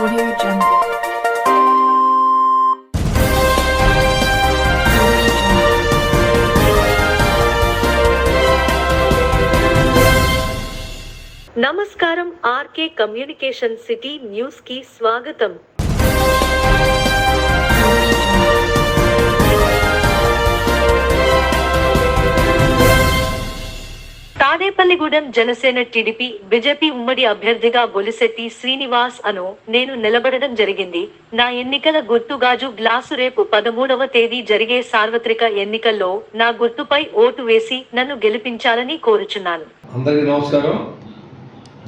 Audio Jungle. నమస్కారం RK communication city news కి స్వాగతం. తాడేపల్లిగూడెం జనసేన టీడీపీ బీజేపీ ఉమ్మడి అభ్యర్థిగా బొలిశెట్టి శ్రీనివాస్ అను నేను నిలబడడం జరిగింది. నా ఎన్నికల గుర్తు గాజు గ్లాసు. రేపు 13వ తేదీ జరిగే సార్వత్రిక ఎన్నికల్లో నా గుర్తుపై ఓటు వేసి నన్ను గెలిపించాలని కోరుచున్నాను. అందరికీ నమస్కారం.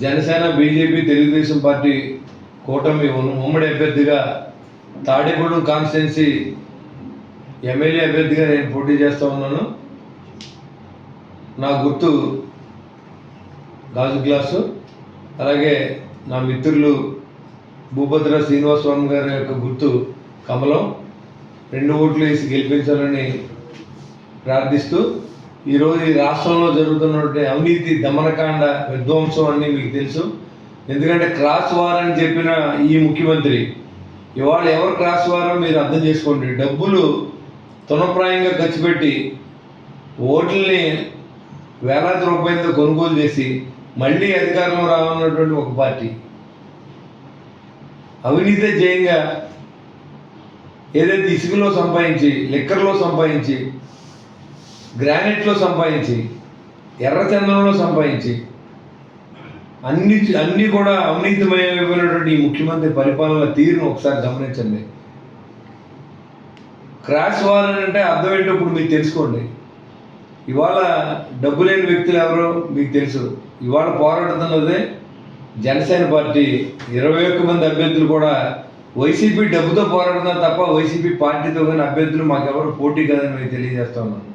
జనసేన బీజేపీ తెలుగుదేశం పార్టీ కూటమి ఉమ్మడి అభ్యర్థిగా తాడేపల్లిగూడెం కాన్స్టిట్యున్సీ ఎమ్మెల్యే అభ్యర్థిగా నేను పోటీ చేస్తూ ఉన్నాను. నా గుర్తు గాజు గ్లాసు. అలాగే నా మిత్రులు భూభద్ర శ్రీనివాసస్వామి గారి యొక్క గుర్తు కమలం. 2 ఓట్లు వేసి గెలిపించాలని ప్రార్థిస్తూ, ఈరోజు ఈ రాష్ట్రంలో జరుగుతున్నటువంటి అవినీతి దమనకాండ విధ్వంసం అన్నీ మీకు తెలుసు. ఎందుకంటే క్రాస్ వార్ అని చెప్పిన ఈ ముఖ్యమంత్రి ఇవాళ ఎవరు క్రాస్ వారో మీరు అర్థం చేసుకోండి. డబ్బులు తునప్రాయంగా ఖర్చు పెట్టి ఓట్లని వేలాది రూపాయలతో కొనుగోలు చేసి మళ్ళీ అధికారంలో రానున్నటువంటి ఒక పార్టీ అవినీతి జయంగా ఏదైతే ఇసుకలో సంపాదించి, లిక్కర్లో సంపాదించి, గ్రానైట్లో సంపాదించి, ఎర్రచందనంలో సంపాదించి అన్నీ కూడా అవినీతిమయమైనటువంటి ఈ ముఖ్యమంత్రి పరిపాలన తీరును ఒకసారి గమనించండి. క్రాష్ వార్ అని అంటే అర్థం ఏంటో ఇప్పుడు మీకు తెలుసుకోండి. ఇవాళ డబ్బు లేని వ్యక్తులు ఎవరో మీకు తెలుసు. ఇవాళ పోరాడుతున్నదే జనసేన పార్టీ. 21 మంది అభ్యర్థులు కూడా వైసీపీ డబ్బుతో పోరాడుతున్నారు తప్ప వైసీపీ పార్టీతో కానీ అభ్యర్థులు మాకెవరు పోటీ కాదని మీకు తెలియజేస్తా ఉన్నాను.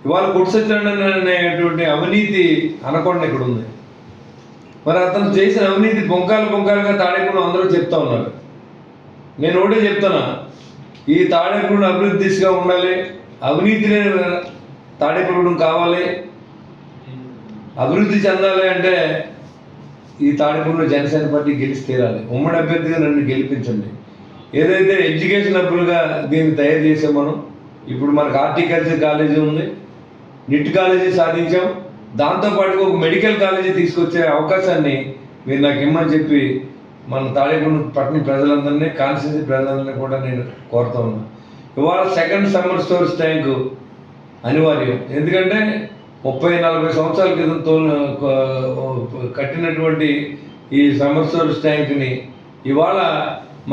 ఇవాళ కుట్సత్యండి అనేటువంటి అవినీతి అనకొండ ఇక్కడ ఉంది. మరి అతను చేసిన అవినీతి పొంకాలుగా తాడేపల్లిగూడెం అందరూ చెప్తా ఉన్నారు. నేను ఒకటే చెప్తున్నా, ఈ తాడేపల్లిగూడెం అభివృద్ధి దిశగా ఉండాలి. అవినీతి లేని తాడేపల్లిగూడెం కావాలి. అభివృద్ధి చెందాలి అంటే ఈ తాడేపల్లిగూడెం జనసేన పార్టీ గెలిచి తీరాలి. ఉమ్మడి అభ్యర్థిగా నన్ను గెలిపించండి. ఏదైతే ఎడ్యుకేషన్ హబ్బులుగా దీన్ని తయారు చేసాం మనం. ఇప్పుడు మనకు హార్టికల్చర్ కాలేజీ ఉంది, నిట్ కాలేజీ సాధించాం. దాంతోపాటుగా ఒక మెడికల్ కాలేజీ తీసుకొచ్చే అవకాశాన్ని మీరు నాకు ఇమ్మని చెప్పి మన తాడేపల్లిగూడెం పట్టణ ప్రజలందరినీ, కాన్స్టిట్యున్సీ ప్రజలందరినీ కూడా నేను కోరుతా ఉన్నాను. ఇవాళ సెకండ్ సమ్మర్ స్టోరేజ్ ట్యాంకు అనివార్యం. ఎందుకంటే 30-40 సంవత్సరాల క్రితం కట్టినటువంటి ఈ సమ్మర్ స్టోరేజ్ ట్యాంక్ని ఇవాళ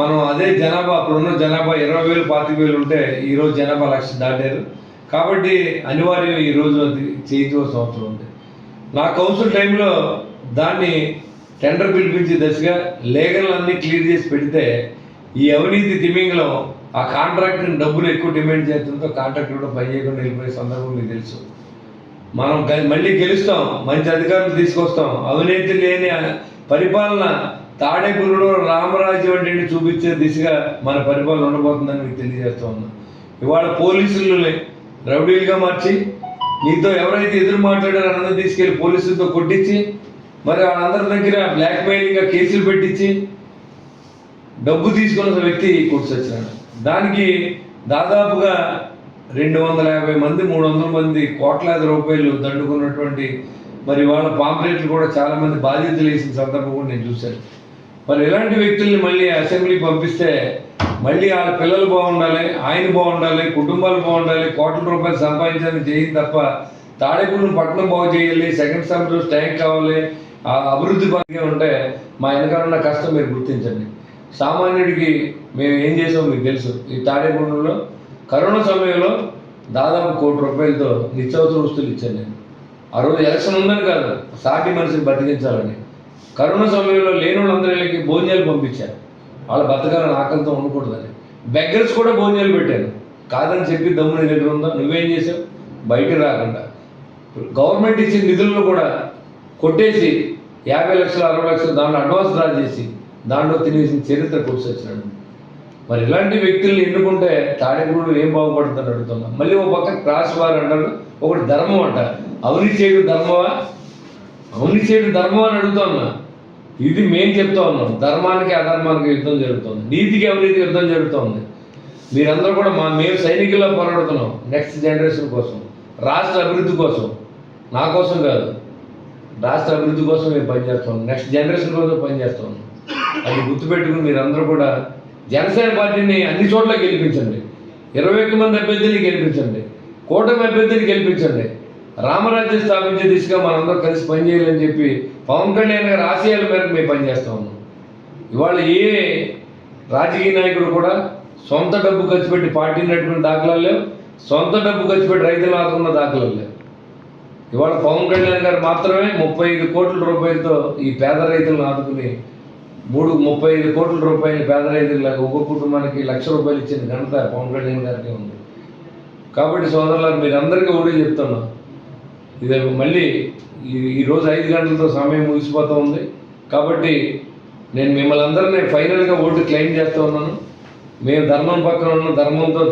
మనం అదే జనాభా, అప్పుడున్న జనాభా 20,000 25,000 ఉంటే ఈరోజు జనాభా 1,00,000 దాటారు. కాబట్టి అనివార్యం ఈరోజు అది చేయించవలసిన అవసరం ఉంది. నా కౌన్సిల్ టైంలో దాన్ని టెండర్ పిలిపించే దశగా లీగల్ అన్నీ క్లియర్ చేసి పెడితే ఈ అవినీతి తిమింగలం ఆ కాంట్రాక్టర్ని డబ్బులు ఎక్కువ డిమాండ్ చేస్తుందో కాంట్రాక్టర్ కూడా పని చేయకుండా వెళ్ళిపోయే సందర్భం మీకు తెలుసు. మనం మళ్ళీ గెలుస్తాం, మంచి అధికారులు తీసుకొస్తాం. అవినీతి లేని పరిపాలన తాడేపల్లిగూడెం రామరాజ్యం అంటే చూపించే దిశగా మన పరిపాలన ఉండబోతుందని మీకు తెలియజేస్తూ ఉన్నాం. ఇవాళ పోలీసులని రౌడీలుగా మార్చి, నీతో ఎవరైతే ఎదురు మాట్లాడారో అందరూ తీసుకెళ్ళి పోలీసులతో కొట్టించి, మరి వాళ్ళందరి దగ్గర బ్లాక్మెయిలింగ్గా కేసులు పెట్టించి డబ్బు తీసుకున్న వ్యక్తి కూర్చొచ్చాడు. దానికి దాదాపుగా 250 మంది 300 మంది కోట్లాది రూపాయలు దండుకున్నటువంటి మరి వాళ్ళ పాంప్లెట్లు కూడా చాలామంది బాధ్యతలు వేసిన సందర్భం కూడా నేను చూశాను. మరి ఇలాంటి వ్యక్తుల్ని మళ్ళీ అసెంబ్లీకి పంపిస్తే మళ్ళీ వాళ్ళ పిల్లలు బాగుండాలి, ఆయన బాగుండాలి, కుటుంబాలు బాగుండాలి, కోట్ల రూపాయలు సంపాదించాలని చేయింది తప్ప తాడేపల్లిగూడెం పట్టణం బాగు చేయాలి, సెకండ్ సమ్మర్ ట్యాంక్ కావాలి, ఆ అభివృద్ధి బాగా ఉంటే మా వెనకాలన్న కష్టం మీరు గుర్తించండి. సామాన్యుడికి మేము ఏం చేసామో మీకు తెలుసు. ఈ తాడేపల్లిగూడెంలో కరోనా సమయంలో దాదాపు 1 కోటి రూపాయలతో నిత్యావసర వస్తువులు ఇచ్చాను నేను. ఆ రోజు ఎలక్షన్ ఉందని కాదు, సాటి మనిషిని బతికించాలని. కరోనా సమయంలో లేని వాళ్ళందరికీ భోజనాలు పంపించాను. వాళ్ళ బతకాలని ఆకలితో ఉండకూడదని. బెగ్గర్స్ కూడా భోజనాలు పెట్టాను. కాదని చెప్పి దమ్ము నీ దగ్గర ఉందా? నువ్వేం చేసావు? బయటకు రాకుండా గవర్నమెంట్ ఇచ్చిన నిధులను కూడా కొట్టేసి 50 లక్షలు 60 లక్షలు దాంట్లో అడ్వాన్స్ డ్రా చేసి దాంట్లో తినేసిన చరిత్ర కూర్చొచ్చినాడు. మరి ఇలాంటి వ్యక్తుల్ని ఎన్నుకుంటే తాడేపల్లిగూడెం ఏం బాగుపడుతుందని అడుగుతున్నాం. మళ్ళీ ఒక పక్క క్రాస్ వార్ అంటారు, ఒకటి ధర్మం అంటారు. అవినీతి చేయడం ధర్మమా? అవినీతి చేయడం ధర్మం అని అడుగుతున్నా. ఇది మేము చెప్తా ఉన్నాం. ధర్మానికి అధర్మానికి యుద్ధం జరుగుతుంది, నీతికి అవినీతికి యుద్ధం జరుగుతుంది. మీరందరూ కూడా మేము సైనికుల్లో పోరాడుతున్నాం నెక్స్ట్ జనరేషన్ కోసం, రాష్ట్ర అభివృద్ధి కోసం, నా కోసం కాదు, రాష్ట్ర అభివృద్ధి కోసం మేము పనిచేస్తాం, నెక్స్ట్ జనరేషన్ కోసం పనిచేస్తాం. అది గుర్తుపెట్టుకుని మీరందరూ కూడా జనసేన పార్టీని అన్ని చోట్ల గెలిపించండి. 21 మంది అభ్యర్థుల్ని గెలిపించండి, కూటమి అభ్యర్థిని గెలిపించండి. రామరాజ్యం స్థాపించే దిశగా మనందరం కలిసి పనిచేయాలని చెప్పి పవన్ కళ్యాణ్ గారి ఆశయాల మేరకు మేము పనిచేస్తూ ఉన్నాం. ఇవాళ ఏ రాజకీయ నాయకుడు కూడా సొంత డబ్బు ఖర్చు పెట్టి పార్టీ నడిపిన దాఖలాలు లేవు, సొంత డబ్బు ఖర్చు పెట్టి రైతులు ఆదుకున్న దాఖలాలు లేవు. ఇవాళ పవన్ కళ్యాణ్ గారు మాత్రమే 35 కోట్ల రూపాయలతో ఈ పేద రైతులను ఆదుకుని 35 కోట్ల రూపాయలు పేద రైతులకు ఒక కుటుంబానికి ₹1,00,000 ఇచ్చిన ఘనత పవన్ కళ్యాణ్ గారికి ఉంది. కాబట్టి సోదరులకు మీరందరికీ ఒకటే చెప్తున్నాం, ఇది మళ్ళీ ఈరోజు 5 గంటలతో సమయం ముగిసిపోతూ ఉంది. కాబట్టి నేను మిమ్మల్ని అందరినీ ఫైనల్గా ఓటు క్లెయిమ్ చేస్తూ ఉన్నాను. మేము ధర్మం పక్కన ఉన్నాం,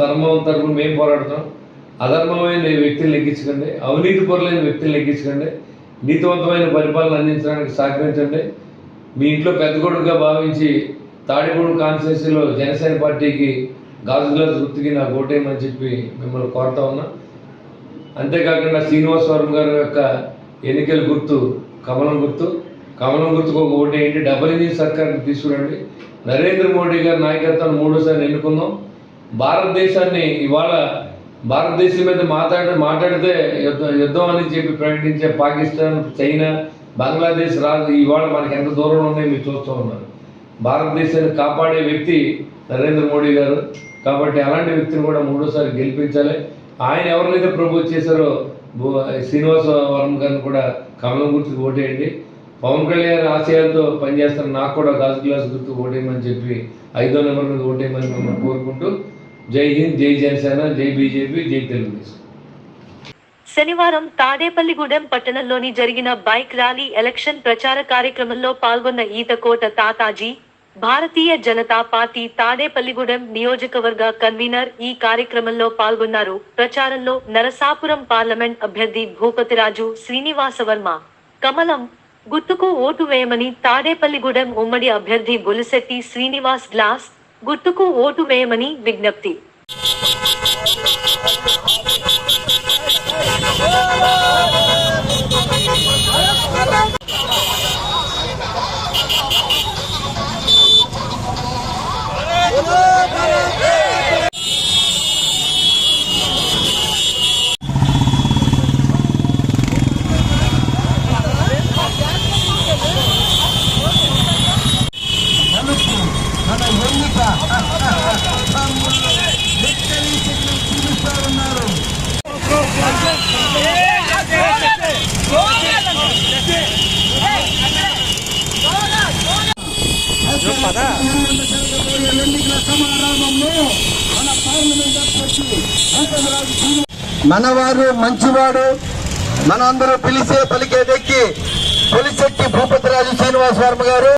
ధర్మం తరపున మేము పోరాడుతాం. అధర్మమైన వ్యక్తులు లెక్కించకండి, అవినీతి పరులైన వ్యక్తులు లెక్కించకండి, నీతివంతమైన పరిపాలన అందించడానికి సహకరించండి. మీ ఇంట్లో పెద్ద కొడుకుగా భావించి తాడిపూడి కాన్స్టిట్యున్సీలో జనసేన పార్టీకి గాజు గ్లాస్ గుర్తుకి నాకు ఓటేయమని చెప్పి మిమ్మల్ని కోరుతా ఉన్నా. అంతేకాకుండా శ్రీనివాసవరం గారి యొక్క ఎన్నికల గుర్తు కమలం గుర్తుకు ఒక ఓటేయండి. డబుల్ ఇంజిన్ సర్కార్ని తీసుకురండి. నరేంద్ర మోడీ గారి నాయకత్వాన్ని 3వసారి ఎన్నుకుందాం. భారతదేశాన్ని ఇవాళ భారతదేశం మీద మాట్లాడితే యుద్ధం అని చెప్పి ప్రకటించే పాకిస్తాన్, చైనా, బంగ్లాదేశ్ ఇవాళ మనకి ఎంత దూరంలో ఉన్నాయో మీరు చూస్తూ ఉన్నారు. భారతదేశాన్ని కాపాడే వ్యక్తి నరేంద్ర మోడీ గారు. కాబట్టి అలాంటి వ్యక్తిని కూడా 3వసారి గెలిపించాలి. ఆయన ఎవరినైతే ప్రపోజ్ చేశారో శ్రీనివాసవరం గారిని కూడా కమలం గుర్తుకు ఓటేయండి. పవన్ కళ్యాణ్ ఆశయాలతో పనిచేస్తున్న నాకు కూడా గాజు గ్లాస్ గుర్తు ఓటేయమని చెప్పి 5వ నెంబర్ మీద ఓటేయమని మిమ్మల్ని కోరుకుంటూ జై హింద్, జై జనసేన, జై బీజేపీ, జై తెలుగుదేశం. శనివారం తాడేపల్లిగూడెం పట్టణంలోని జరిగిన బైక్ ర్యాలీ ఎలక్షన్ ప్రచార కార్యక్రమంలో పాల్గొన్న ఈతకోట తాతాజీ, భారతీయ జనతా పార్టీ తాడేపల్లిగూడెం నియోజకవర్గ కన్వీనర్ ఈ కార్యక్రమంలో పాల్గొన్నారు. ప్రచారంలో నరసాపురం పార్లమెంట్ అభ్యర్థి భూపతిరాజు శ్రీనివాసవర్మ కమలం గుర్తుకు ఓటు వేయమని, తాడేపల్లిగూడెం ఉమ్మడి అభ్యర్థి బొలిశెట్టి శ్రీనివాస్ గ్లాస్ గుర్తుకు ఓటు వేయమని విజ్ఞప్తి. మనవారు మంచివాడు, మనందరూ పలికే వ్యక్తి బొలిశెట్టి భూపతిరాజు శ్రీనివాస్ వర్మ గారు.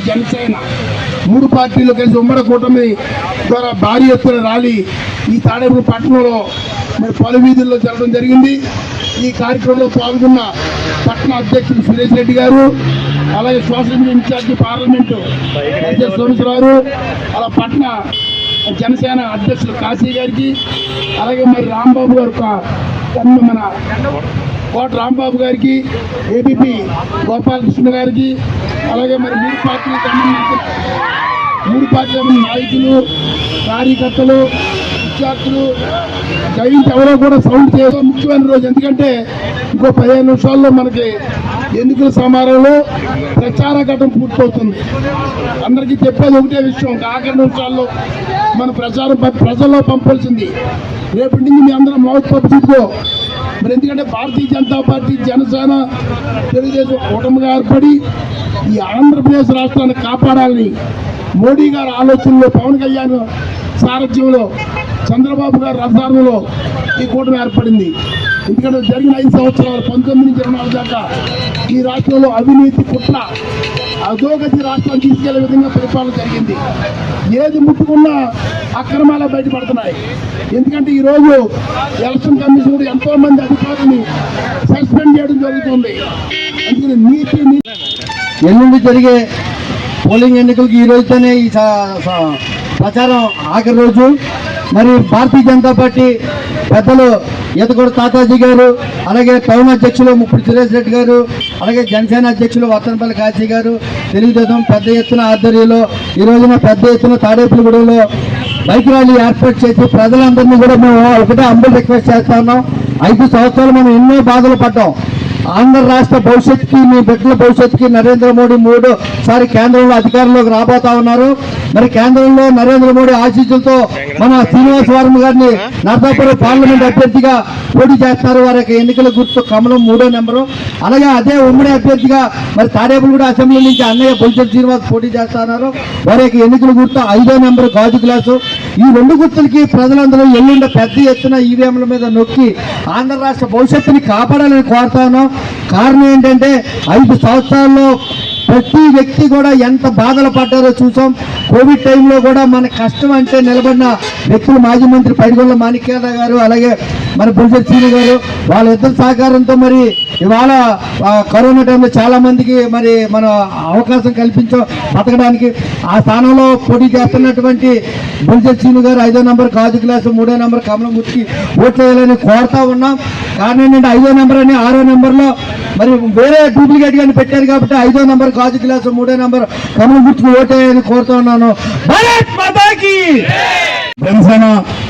జనసేన 3 పార్టీలు కలిసి ఉమ్మడి కూటమి ద్వారా భారీ ఎత్తున ర్యాలీ ఈ తాడేపల్లి పట్టణంలో మరి పలు వీధుల్లో జరగడం జరిగింది. ఈ కార్యక్రమంలో పాల్గొన్న పట్టణ అధ్యక్షుడు సురేష్ రెడ్డి గారు, అలాగే social media incharge parliament Someswararao, అలా పట్టణ జనసేన అధ్యక్షులు కాశీ గారికి, అలాగే మరి రాంబాబు గారు మన కోట రాంబాబు గారికి, ఏబీపీ గోపాలకృష్ణ గారికి, అలాగే మరి 3 పార్టీల నాయకులు, కార్యకర్తలు, విద్యార్థులు జయంతి ఎవరో కూడా సౌండ్ చేయడం ముఖ్యమైన రోజు. ఎందుకంటే ఇంకో 15 నిమిషాల్లో మనకి ఎన్నికల సమారంలో ప్రచార ఘటన పూర్తవుతుంది. అందరికీ చెప్పేది ఒకటే విషయం, ఆఖరి నిమిషాల్లో మన ప్రజల్లో పంపాల్సింది. రేపటి నుంచి మీ అందరం మౌత్ పబ్లిసిటీతో మరి, ఎందుకంటే భారతీయ జనతా పార్టీ, జనసేన, తెలుగుదేశం కూటమిగా ఏర్పడి ఈ ఆంధ్రప్రదేశ్ రాష్ట్రాన్ని కాపాడాలని మోడీ గారి ఆలోచనలో, పవన్ కళ్యాణ్ సారథ్యంలో, చంద్రబాబు గారి రథసారంలో ఈ కూటమి ఏర్పడింది. ఎందుకంటే జరిగిన 5 సంవత్సరాలు 19 నుంచి 24 దాకా ఈ రాష్ట్రంలో అవినీతి కుట్ర, అధోగతి రాష్ట్రాన్ని తీసుకెళ్లే విధంగా పరిపాలన జరిగింది. ఏది ముట్టుకున్నా అక్రమాలు బయటపడుతున్నాయి. ఎందుకంటే ఈరోజు ఎలక్షన్ కమిషన్ కూడా ఎంతో మంది అధికారులను సస్పెండ్ చేయడం జరుగుతుంది. అందుకని నీతి ఎల్లుండి జరిగే పోలింగ్ ఎన్నికలకు ఈ రోజుతోనే ఈ ప్రచారం ఆఖరి రోజు. మరి భారతీయ జనతా పార్టీ పెద్దలు ఈతగూడ తాతాజీ గారు, అలాగే టౌన్ అధ్యక్షులు ముప్పుడు సురేష్ రెడ్డి గారు, అలాగే జనసేన అధ్యక్షులు వత్తనపల్లి కాశీ గారు, తెలుగుదేశం పెద్ద ఎత్తున ఆధ్వర్యంలో ఈ రోజున పెద్ద ఎత్తున తాడేపల్లిగూడెంలో బైక్ ర్యాలీ ఏర్పాటు చేసి ప్రజలందరినీ కూడా మేము ఒకటే అంబుల్ రిక్వెస్ట్ చేస్తా ఉన్నాం. 5 సంవత్సరాలు మనం ఎన్నో బాధలు పడ్డాం. ఆంధ్ర రాష్ట్ర భవిష్యత్తుకి, మీ బిడ్డల భవిష్యత్తుకి నరేంద్ర మోడీ 3సారి కేంద్రంలో అధికారంలోకి రాబోతా ఉన్నారు. మరి కేంద్రంలో నరేంద్ర మోడీ ఆశీస్సులతో మన శ్రీనివాస్ వర్మ గారిని నర్సాపురం పార్లమెంట్ అభ్యర్థిగా పోటీ చేస్తారు. వారికి ఎన్నికల గుర్తు కమలం 3వ నెంబరు. అలాగే అదే ఉమ్మడి అభ్యర్థిగా మరి తాడేపల్లిగూడ అసెంబ్లీ నుంచి అన్నయ్య బొలిశెట్టి శ్రీనివాస్ పోటీ చేస్తున్నారు. వారికి ఎన్నికల గుర్తు 5వ నెంబరు గాజు గ్లాసు. ఈ 2 గుర్తులకి ప్రజలందరూ ఎల్లుండ పెద్ద ఎత్తున ఈవీఎంల మీద నొక్కి ఆంధ్ర రాష్ట్ర భవిష్యత్తుని కాపాడాలని కోరుతాను. కారణం ఏంటంటే 5 సంవత్సరాల్లో ప్రతి వ్యక్తి కూడా ఎంత బాధలు పడ్డారో చూసాం. కోవిడ్ టైంలో కూడా మన కష్టం అంటే నిలబడిన వ్యక్తులు మాజీ మంత్రి పైడిగొండ్ల మాణిక్యాల గారు, అలాగే మన బొలిశెట్టి శ్రీను గారు, వాళ్ళిద్దరి సహకారంతో మరి ఇవాళ కరోనా టైంలో చాలా మందికి మరి మన అవకాశం కల్పించాం బతకడానికి. ఆ స్థానంలో పోటీ చేస్తున్నటువంటి బొలిశెట్టి శ్రీను గారు 5వ నెంబర్ గాజు గ్లాసు, 3వ నెంబర్ కమలం గుర్తుకి ఓట్లు వేయాలని కోరుతా ఉన్నాం. కారణం ఏంటంటే 5వ నెంబర్ అని 6వ నెంబర్లో మరి వేరే డూప్లికేట్ గాని పెట్టారు కాబట్టి 5వ నెంబర్ గాజు గ్లాసు, 3వ నెంబర్ కమలం గుర్తుకు ఓటు వేయాలని కోరుతా ఉన్నాను. భారత్ మాతాకి జనసేన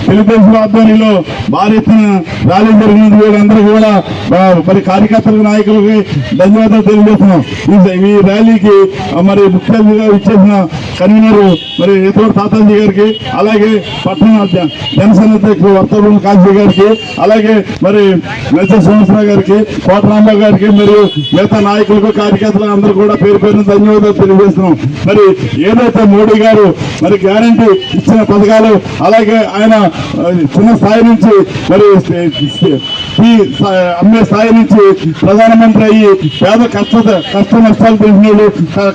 తెలుగుదేశం ఆధ్వర్యంలో భారీ ఎత్తున ర్యాలీ జరిగినందుకు వీళ్ళందరూ కూడా మరి కార్యకర్తలకు, నాయకులకి ధన్యవాదాలు తెలియజేస్తున్నాం. ఈ ర్యాలీకి మరి ముఖ్య అతిథిగా ఇచ్చేసిన కన్వీనర్ మరి ఈతగూడ తాతాజీ గారికి, అలాగే పట్టణ జనసేన అధ్యక్షుడు వత్తనపల్లి కాశీ గారికి, అలాగే మరి మెచ్చ సోమేశ్వర గారికి, కోటరాంబాబు గారికి, మరియు మిగతా నాయకులకు, కార్యకర్తలకు అందరూ కూడా పేరు పేరున ధన్యవాదాలు తెలియజేస్తున్నాం. మరి ఏదైతే మోడీ గారు మరి గ్యారంటీ ఇచ్చిన పథకాలు, అలాగే ఆయన చిన్న స్థాయి నుంచి మరి అమ్మే స్థాయి నుంచి ప్రధానమంత్రి అయ్యి పేద కష్ట నష్టాలు తెలిసినాడు,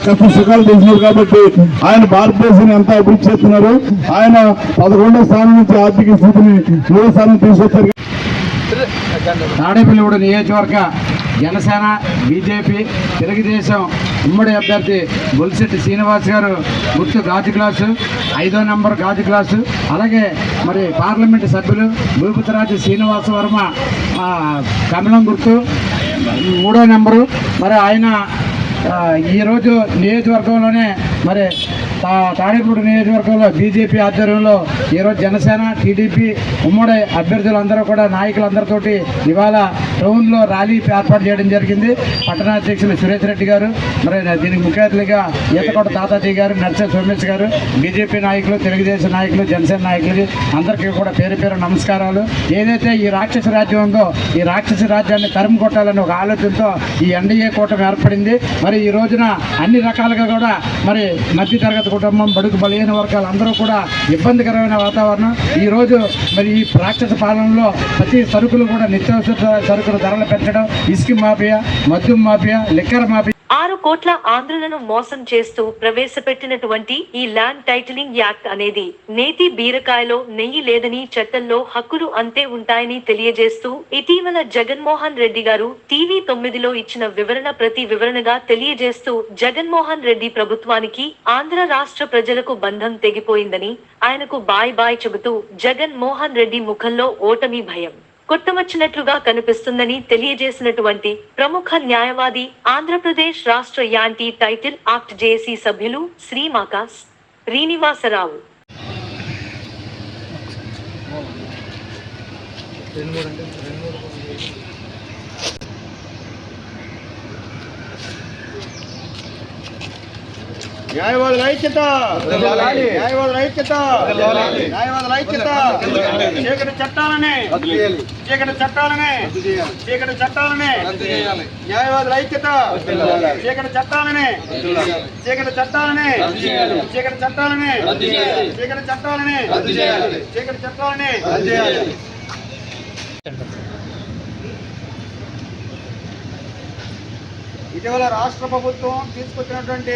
కష్ట సుఖాలు తెలిసినాడు. కాబట్టి ఆయన భారతదేశాన్ని ఎంత అభివృద్ధి చేస్తున్నారు. ఆయన 11వ స్థానం నుంచి ఆర్థిక స్థితిని 3వ స్థానం తీసుకొచ్చారు. తాడేపల్లిగూడ నియోజకవర్గ జనసేన, బీజేపీ, తెలుగుదేశం ఉమ్మడి అభ్యర్థి బొలిశెట్టి శ్రీనివాస్ గారు గుర్తు గాజు గ్లాసు, 5వ నెంబర్ గాజు గ్లాసు. అలాగే మరి పార్లమెంటు సభ్యులు భూపతిరాజు శ్రీనివాస వర్మ కమలం గుర్తు 3వ నెంబరు. మరి ఆయన ఈరోజు నియోజకవర్గంలోనే మరి తాడేపల్లిగూడ నియోజకవర్గంలో బీజేపీ ఆధ్వర్యంలో ఈరోజు జనసేన, టీడీపీ ఉమ్మడి అభ్యర్థులందరూ కూడా నాయకులందరితోటి ఇవాళ టౌన్లో ర్యాలీ ఏర్పాటు చేయడం జరిగింది. పట్టణాధ్యక్షులు సురేష్ రెడ్డి గారు, మరి దీనికి ముఖ్య అతిథిగా ఈతగూడ తాతాజీ గారు, నర్సే సోమేష్ గారు, బీజేపీ నాయకులు, తెలుగుదేశం నాయకులు, జనసేన నాయకులు అందరికీ కూడా పేరు పేరు నమస్కారాలు. ఏదైతే ఈ రాక్షస రాజ్యం ఉందో ఈ రాక్షస రాజ్యాన్ని తరిమి కొట్టాలని ఒక ఆలోచనతో ఈ ఎన్డీఏ కూటమి ఏర్పడింది. మరి ఈ రోజున అన్ని రకాలుగా కూడా మరి మధ్యతరగతి కుటుంబం, బడుగు బలహీన వర్గాలు అందరూ కూడా ఇబ్బందికరమైన వాతావరణం. ఈరోజు మరి ఈ రాక్షస పాలనలో ప్రతి సరుకులు కూడా నిత్యావసర సరుకుల ధరలు పెంచడం, ఇసుక మాఫియా, మద్యం మాఫియా, లిక్కర్ మాఫియా, 6 కోట్ల ఆంధ్రులను మోసం చేస్తూ ప్రవేశపెట్టినటువంటి ఈ ల్యాండ్ టైటిలింగ్ యాక్ట్ అనేది నేతి బీరకాయలో నెయ్యి లేదని, చట్టంలో హక్కులు అంతే ఉంటాయని తెలియజేస్తూ ఇటీవల జగన్మోహన్ రెడ్డి గారు TV9లో ఇచ్చిన వివరణ ప్రతి వివరణగా తెలియజేస్తూ జగన్మోహన్ రెడ్డి ప్రభుత్వానికి ఆంధ్ర రాష్ట్ర ప్రజలకు బంధం తెగిపోయిందని, ఆయనకు బాయ్ బాయ్ చెబుతూ జగన్మోహన్ రెడ్డి ముఖంలో ఓటమి భయం కొట్టవచ్చినట్లుగా కనిపిస్తుందని తెలియజేసినటువంటి ప్రముఖ న్యాయవాది, ఆంధ్రప్రదేశ్ రాష్ట్ర యాంటీ టైటిల్ యాక్ట్ జేసీ సభ్యులు శ్రీ మాకాస్ శ్రీనివాసరావు. న్యాయవాదుల ఐక్యత, న్యాయవాదుల ఐక్యత, న్యాయవాదుల ఐక్యత. చీకటి చట్టాలని, చీకటి చట్టాలని, చీకటి చట్టాలని, న్యాయవాదుల ఐక్యత. చీకటి చట్టాలని, చీకటి చట్టాలని, చీకటి చట్టాలని, చీకటి చట్టాలని, చీకటి చట్టాలని. ఇటీవల రాష్ట్ర ప్రభుత్వం తీసుకొచ్చినటువంటి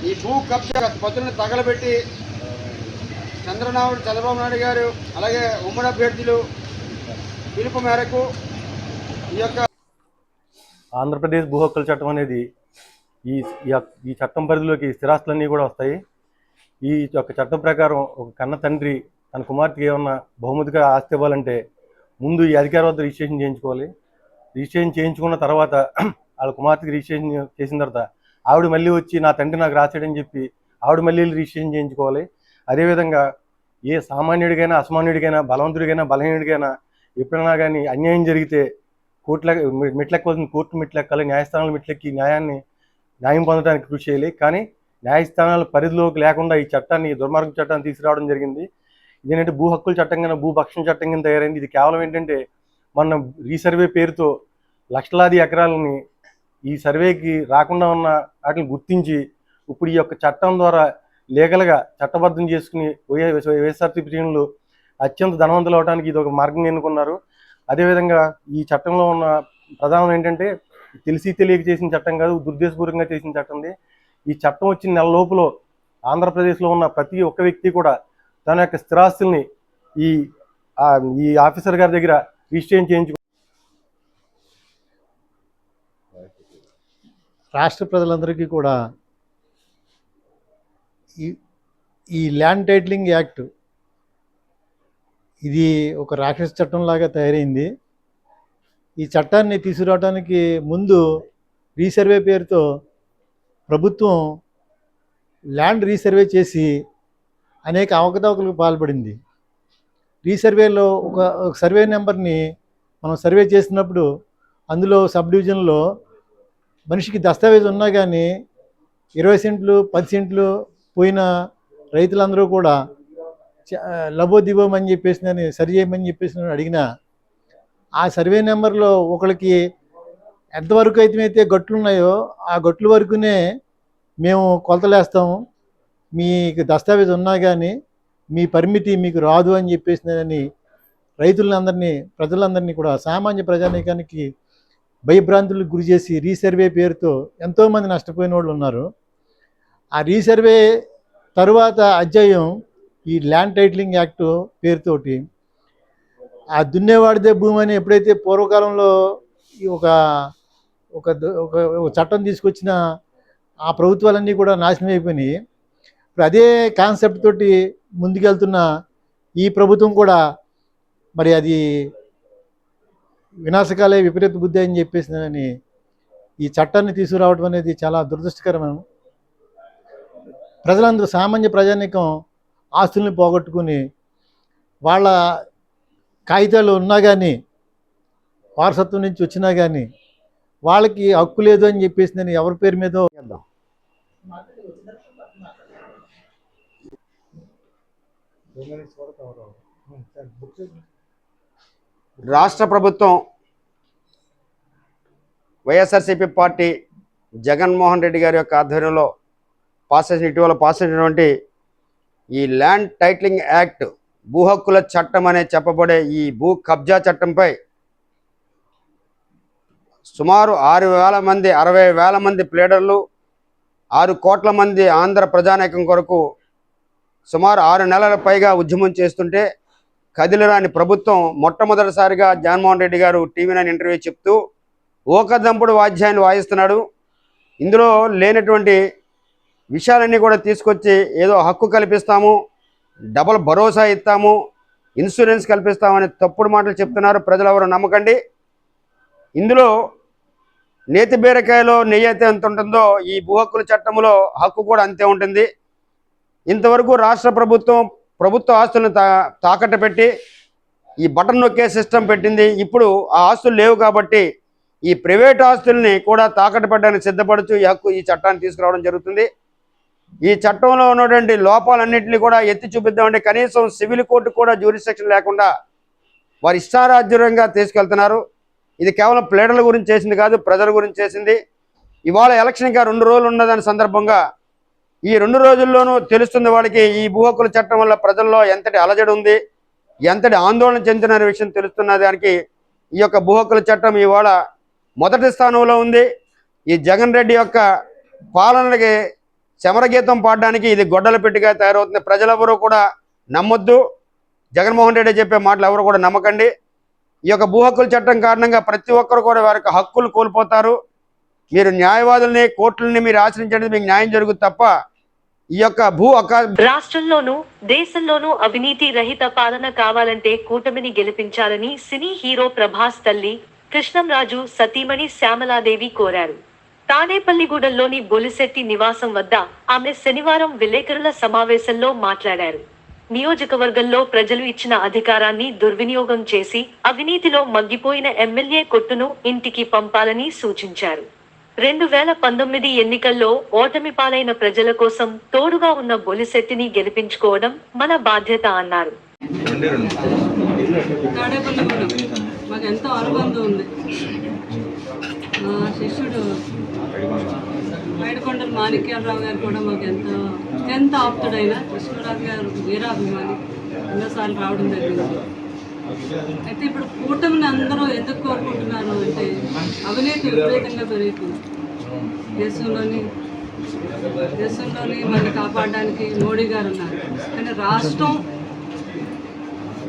ఈ భూ కబ్జా పద్ధతులను తగలబెట్టి చంద్రబాబు నాయుడు గారు అలాగే ఉమ్మడి అభ్యర్థులు పిలుపు మేరకు ఈ యొక్క ఆంధ్రప్రదేశ్ భూ హక్కుల చట్టం అనేది ఈ చట్టం పరిధిలోకి స్థిరాస్తులన్నీ కూడా వస్తాయి. ఈ యొక్క చట్టం ప్రకారం ఒక కన్న తండ్రి తన కుమార్తెకి ఏమన్నా బహుమతిగా ఆస్తి ఇవ్వాలంటే ముందు ఈ అధికారి వద్ద రిజిస్ట్రేషన్ చేయించుకోవాలి. రిజిస్ట్రేషన్ చేయించుకున్న తర్వాత వాళ్ళ కుమార్తెకి రిజిస్ట్రేషన్ చేసిన తర్వాత ఆవిడ మళ్ళీ వచ్చి నా తండ్రి నాకు రాసాడని చెప్పి ఆవిడ మళ్ళీ రిజిస్ట్రేషన్ చేయించుకోవాలి. అదేవిధంగా ఏ సామాన్యుడికైనా అసామాన్యుడికైనా బలవంతుడికైనా బలహీనుడికైనా ఎప్పుడైనా కానీ అన్యాయం జరిగితే మెట్లెక్కవలసిన కోర్టు మెట్లెక్కాలి, న్యాయస్థానాల మెట్లెక్కి న్యాయం పొందడానికి కృషి చేయాలి. కానీ న్యాయస్థానాల పరిధిలోకి లేకుండా ఈ చట్టాన్ని దుర్మార్గ చట్టాన్ని తీసుకురావడం జరిగింది. ఇదేంటంటే భూ హక్కుల చట్టం కింద భూభక్షణ చట్టం కింద తయారైంది. ఇది కేవలం ఏంటంటే మన రీసర్వే పేరుతో లక్షలాది ఎకరాలని ఈ సర్వేకి రాకుండా ఉన్న వాటిని గుర్తించి ఇప్పుడు ఈ యొక్క చట్టం ద్వారా లీగల్గా చట్టబద్ధం చేసుకుని వైఎస్ఆర్సీపీ శ్రేణులు అత్యంత ధనవంతులు అవడానికి ఇది ఒక మార్గం ఎన్నుకున్నారు. అదేవిధంగా ఈ చట్టంలో ఉన్న ప్రధానం ఏంటంటే తెలిసి తెలియక చేసిన చట్టం కాదు, దుర్దేశపూర్వకంగా చేసిన చట్టం. ఈ చట్టం వచ్చిన నెల లోపల ఆంధ్రప్రదేశ్లో ఉన్న ప్రతి ఒక్క వ్యక్తి కూడా తన యొక్క స్థిరాస్తుల్ని ఈ ఆఫీసర్ గారి దగ్గర రిజిస్ట్రేషన్ చేయించుకో. రాష్ట్ర ప్రజలందరికీ కూడా ఈ ల్యాండ్ టైటిలింగ్ యాక్ట్ ఇది ఒక రాక్షస చట్టంలాగా తయారైంది. ఈ చట్టాన్ని తీసుకురావడానికి ముందు రీసర్వే పేరుతో ప్రభుత్వం ల్యాండ్ రీసర్వే చేసి అనేక అవకతవకలకు పాల్పడింది. రీసర్వేలో ఒక సర్వే నెంబర్ని మనం సర్వే చేసినప్పుడు అందులో సబ్ డివిజన్లో మనిషికి దస్తావేజ్ ఉన్నా కానీ 20 సెంట్లు 10 సెంట్లు పోయిన రైతులందరూ కూడా లబోదిబోం అని చెప్పేసి నేను సరి చేయమని చెప్పేసి నేను అడిగినా ఆ సర్వే నెంబర్లో ఒకరికి ఎంతవరకు అయితే గట్లు ఉన్నాయో ఆ గట్ల వరకునే మేము కొలతలేస్తాము, మీకు దస్తావేజ్ ఉన్నా కానీ మీ పరిమితి మీకు రాదు అని చెప్పేసి నేను రైతులందరినీ ప్రజలందరినీ కూడా సామాన్య ప్రజానీకానికి భయభ్రాంతులకు గురి చేసి రీసర్వే పేరుతో ఎంతోమంది నష్టపోయిన వాళ్ళు ఉన్నారు. ఆ రీసర్వే తరువాత అధ్యాయం ఈ ల్యాండ్ టైటిలింగ్ యాక్ట్ పేరుతోటి ఆ దున్నేవాడిదే భూమి అని ఎప్పుడైతే పూర్వకాలంలో ఒక ఒక చట్టం తీసుకొచ్చిన ఆ ప్రభుత్వాలన్నీ కూడా నాశనం అయిపోయినాయి. ఇప్పుడు అదే కాన్సెప్ట్ తోటి ముందుకెళ్తున్న ఈ ప్రభుత్వం కూడా మరి అది వినాశకాలే విపరీత బుద్ధి అని చెప్పేసి నేను ఈ చట్టాన్ని తీసుకురావడం అనేది చాలా దురదృష్టకరమైన. ప్రజలందరూ సామాన్య ప్రజానీకం ఆస్తుల్ని పోగొట్టుకుని వాళ్ళ కాగితాలు ఉన్నా కానీ వారసత్వం నుంచి వచ్చినా కానీ వాళ్ళకి హక్కు లేదు అని చెప్పేసి నేను ఎవరి పేరు మీద చేద్దాం. రాష్ట్ర ప్రభుత్వం వైఎస్ఆర్సీపీ పార్టీ జగన్మోహన్ రెడ్డి గారి యొక్క ఆధ్వర్యంలో ఇటీవల పాస్ అయినటువంటి ఈ ల్యాండ్ టైటిలింగ్ యాక్ట్ భూ హక్కుల చట్టం అనే చెప్పబడే ఈ భూ కబ్జా చట్టంపై సుమారు 60,000 మంది ప్లేడర్లు 6 కోట్ల మంది ఆంధ్ర ప్రజానీకం కొరకు సుమారు 6 నెలల పైగా ఉద్యమం చేస్తుంటే కదిలిరాని ప్రభుత్వం మొట్టమొదటిసారిగా జగన్మోహన్ రెడ్డి గారు TV9 ఇంటర్వ్యూ చెప్తూ ఓకదంపుడు వాద్యాన్ని వాయిస్తున్నాడు. ఇందులో లేనటువంటి విషయాలన్నీ కూడా తీసుకొచ్చి ఏదో హక్కు కల్పిస్తాము, డబుల్ భరోసా ఇస్తాము, ఇన్సూరెన్స్ కల్పిస్తామని తప్పుడు మాటలు చెప్తున్నారు. ప్రజలు ఎవరు నమ్మకండి. ఇందులో నేతి బీరకాయలో నెయ్యి అయితే ఎంత ఉంటుందో ఈ భూ హక్కుల చట్టంలో హక్కు కూడా అంతే ఉంటుంది. ఇంతవరకు రాష్ట్ర ప్రభుత్వ ఆస్తులను తాకట్టు పెట్టి ఈ బటన్ నొక్కే సిస్టమ్ పెట్టింది. ఇప్పుడు ఆ ఆస్తులు లేవు కాబట్టి ఈ ప్రైవేట్ ఆస్తుల్ని కూడా తాకట్టు పెట్టడానికి సిద్ధపడుతూ ఈ చట్టాన్ని తీసుకురావడం జరుగుతుంది. ఈ చట్టంలో ఉన్నటువంటి లోపాలన్నింటినీ కూడా ఎత్తి చూపిద్దామంటే కనీసం సివిల్ కోర్టు కూడా జ్యూరిస్డిక్షన్ లేకుండా వారి ఇష్టారాజ్యంగా తీసుకెళ్తున్నారు. ఇది కేవలం ప్లేడర్ల గురించి చేసింది కాదు, ప్రజల గురించి చేసింది. ఇవాళ ఎలక్షన్ ఇంకా 2 రోజులు ఉన్నదాని సందర్భంగా ఈ 2 రోజుల్లోనూ తెలుస్తుంది వాళ్ళకి ఈ భూ హక్కుల చట్టం వల్ల ప్రజల్లో ఎంతటి అలజడి ఉంది, ఎంతటి ఆందోళన చెందిన విషయం తెలుస్తున్న దానికి ఈ యొక్క భూ హక్కుల చట్టం ఇవాళ మొదటి స్థానంలో ఉంది. ఈ జగన్ రెడ్డి యొక్క పాలనకి శమరగీతం పాడడానికి ఇది గొడ్డల పెట్టిగా తయారవుతుంది. ప్రజలెవరూ కూడా నమ్మొద్దు. జగన్మోహన్ రెడ్డి చెప్పే మాటలు ఎవరు కూడా నమ్మకండి. ఈ యొక్క భూ హక్కుల చట్టం కారణంగా ప్రతి ఒక్కరు కూడా వారి యొక్క హక్కులు కోల్పోతారు. మీరు న్యాయవాదుల్ని కోర్టులని మీరు ఆశ్రయించండి, మీకు న్యాయం జరుగుతుంది తప్ప ఈ యొక్క రాష్ట్రంలోనూ దేశంలోనూ అవినీతి రహిత పాలన కావాలంటే కూటమిని గెలిపించాలని సినీ హీరో ప్రభాస్ తల్లి కృష్ణంరాజు సతీమణి శ్యామలాదేవి కోరారు. తాడేపల్లిగూడెంలోని బొలిశెట్టి నివాసం వద్ద ఆమె శనివారం విలేకరుల సమావేశంలో మాట్లాడారు. నియోజకవర్గంలో ప్రజలు ఇచ్చిన అధికారాన్ని దుర్వినియోగం చేసి అవినీతిలో మగ్గిపోయిన ఎమ్మెల్యే కొట్టును ఇంటికి పంపాలని సూచించారు. 2019 ఎన్నికల్లో ఓటమి పాలైన ప్రజల కోసం తోడుగా ఉన్న బొలిశెట్టిని గెలిపించుకోవడం మన బాధ్యత అన్నారు. మాకు ఎంతో అనుబంధం ఉంది. మా శిష్యుడు మైడకొండల మాణిక్యాలరావు గారు కూడా మాకు ఎంత ఆప్తుడైన కృష్ణరాజు గారు వీరాభిమాని, ఎన్నోసార్లు రావడం జరిగింది. అయితే ఇప్పుడు కూటమిని అందరూ ఎందుకు కోరుకుంటున్నారు అంటే అవినీతి విపరీతంగా పెరుగుతుంది. దేశంలోని మనల్ని కాపాడడానికి మోడీ గారు ఉన్నారు. కానీ రాష్ట్రం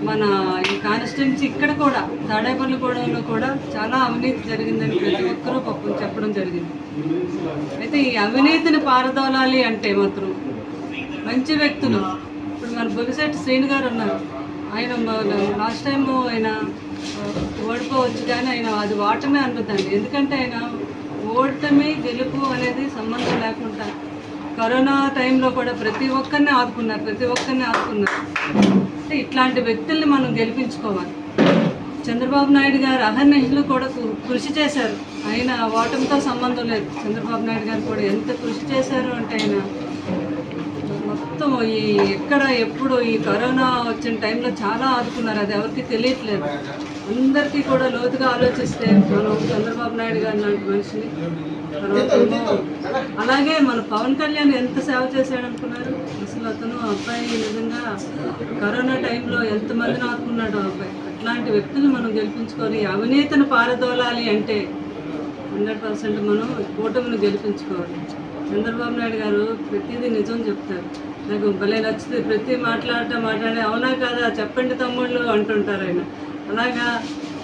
మన ఈ కాన్స్టిట్యున్సీ ఇక్కడ కూడా తాడేపల్లిగూడెంలో కూడా చాలా అవినీతి జరిగిందని ప్రతి ఒక్కరూ పాపం చెప్పడం జరిగింది. అయితే ఈ అవినీతిని పారదోలాలి అంటే మాత్రం మంచి వ్యక్తులు, ఇప్పుడు మన బొలిశెట్టి శ్రీను గారు ఉన్నారు. ఆయన లాస్ట్ టైం ఆయన ఓడిపోవచ్చు, కానీ ఆయన అది ఓటమే అనుకుందండి. ఎందుకంటే ఆయన ఓటమి గెలుపు అనేది సంబంధం లేకుండా కరోనా టైంలో కూడా ప్రతి ఒక్కరిని ఆదుకున్నారు. అంటే ఇట్లాంటి వ్యక్తుల్ని మనం గెలిపించుకోవాలి. చంద్రబాబు నాయుడు గారు అహర్నిశలు కూడా కృషి చేశారు. ఆయన ఓటమితో సంబంధం లేదు. చంద్రబాబు నాయుడు గారు కూడా ఎంత కృషి చేశారు అంటే ఆయన మొత్తం ఎప్పుడు ఈ కరోనా వచ్చిన టైంలో చాలా ఆదుకున్నారు. అది ఎవరికి తెలియట్లేదు. అందరికీ కూడా లోతుగా ఆలోచిస్తే మనం చంద్రబాబు నాయుడు గారు లాంటి మనిషిని, తర్వాత అలాగే మన పవన్ కళ్యాణ్ ఎంత సేవ చేశాడు అనుకున్నారు. అసలు అతను అబ్బాయి నిజంగా కరోనా టైంలో ఎంతమందిని ఆదుకున్నాడు అబ్బాయి. అట్లాంటి వ్యక్తులు మనం గెలిపించుకొని అవినీతిని పారదోలాలి అంటే 100% మనం కూటమిని గెలిపించుకోవాలి. చంద్రబాబు నాయుడు గారు ప్రతిదీ నిజం చెప్తారు. నాకు భలే నచ్చుతుంది. ప్రతి మాట్లాడి అవునా కాదా చెప్పండి తమ్ముళ్ళు అంటుంటారు ఆయన. అలాగా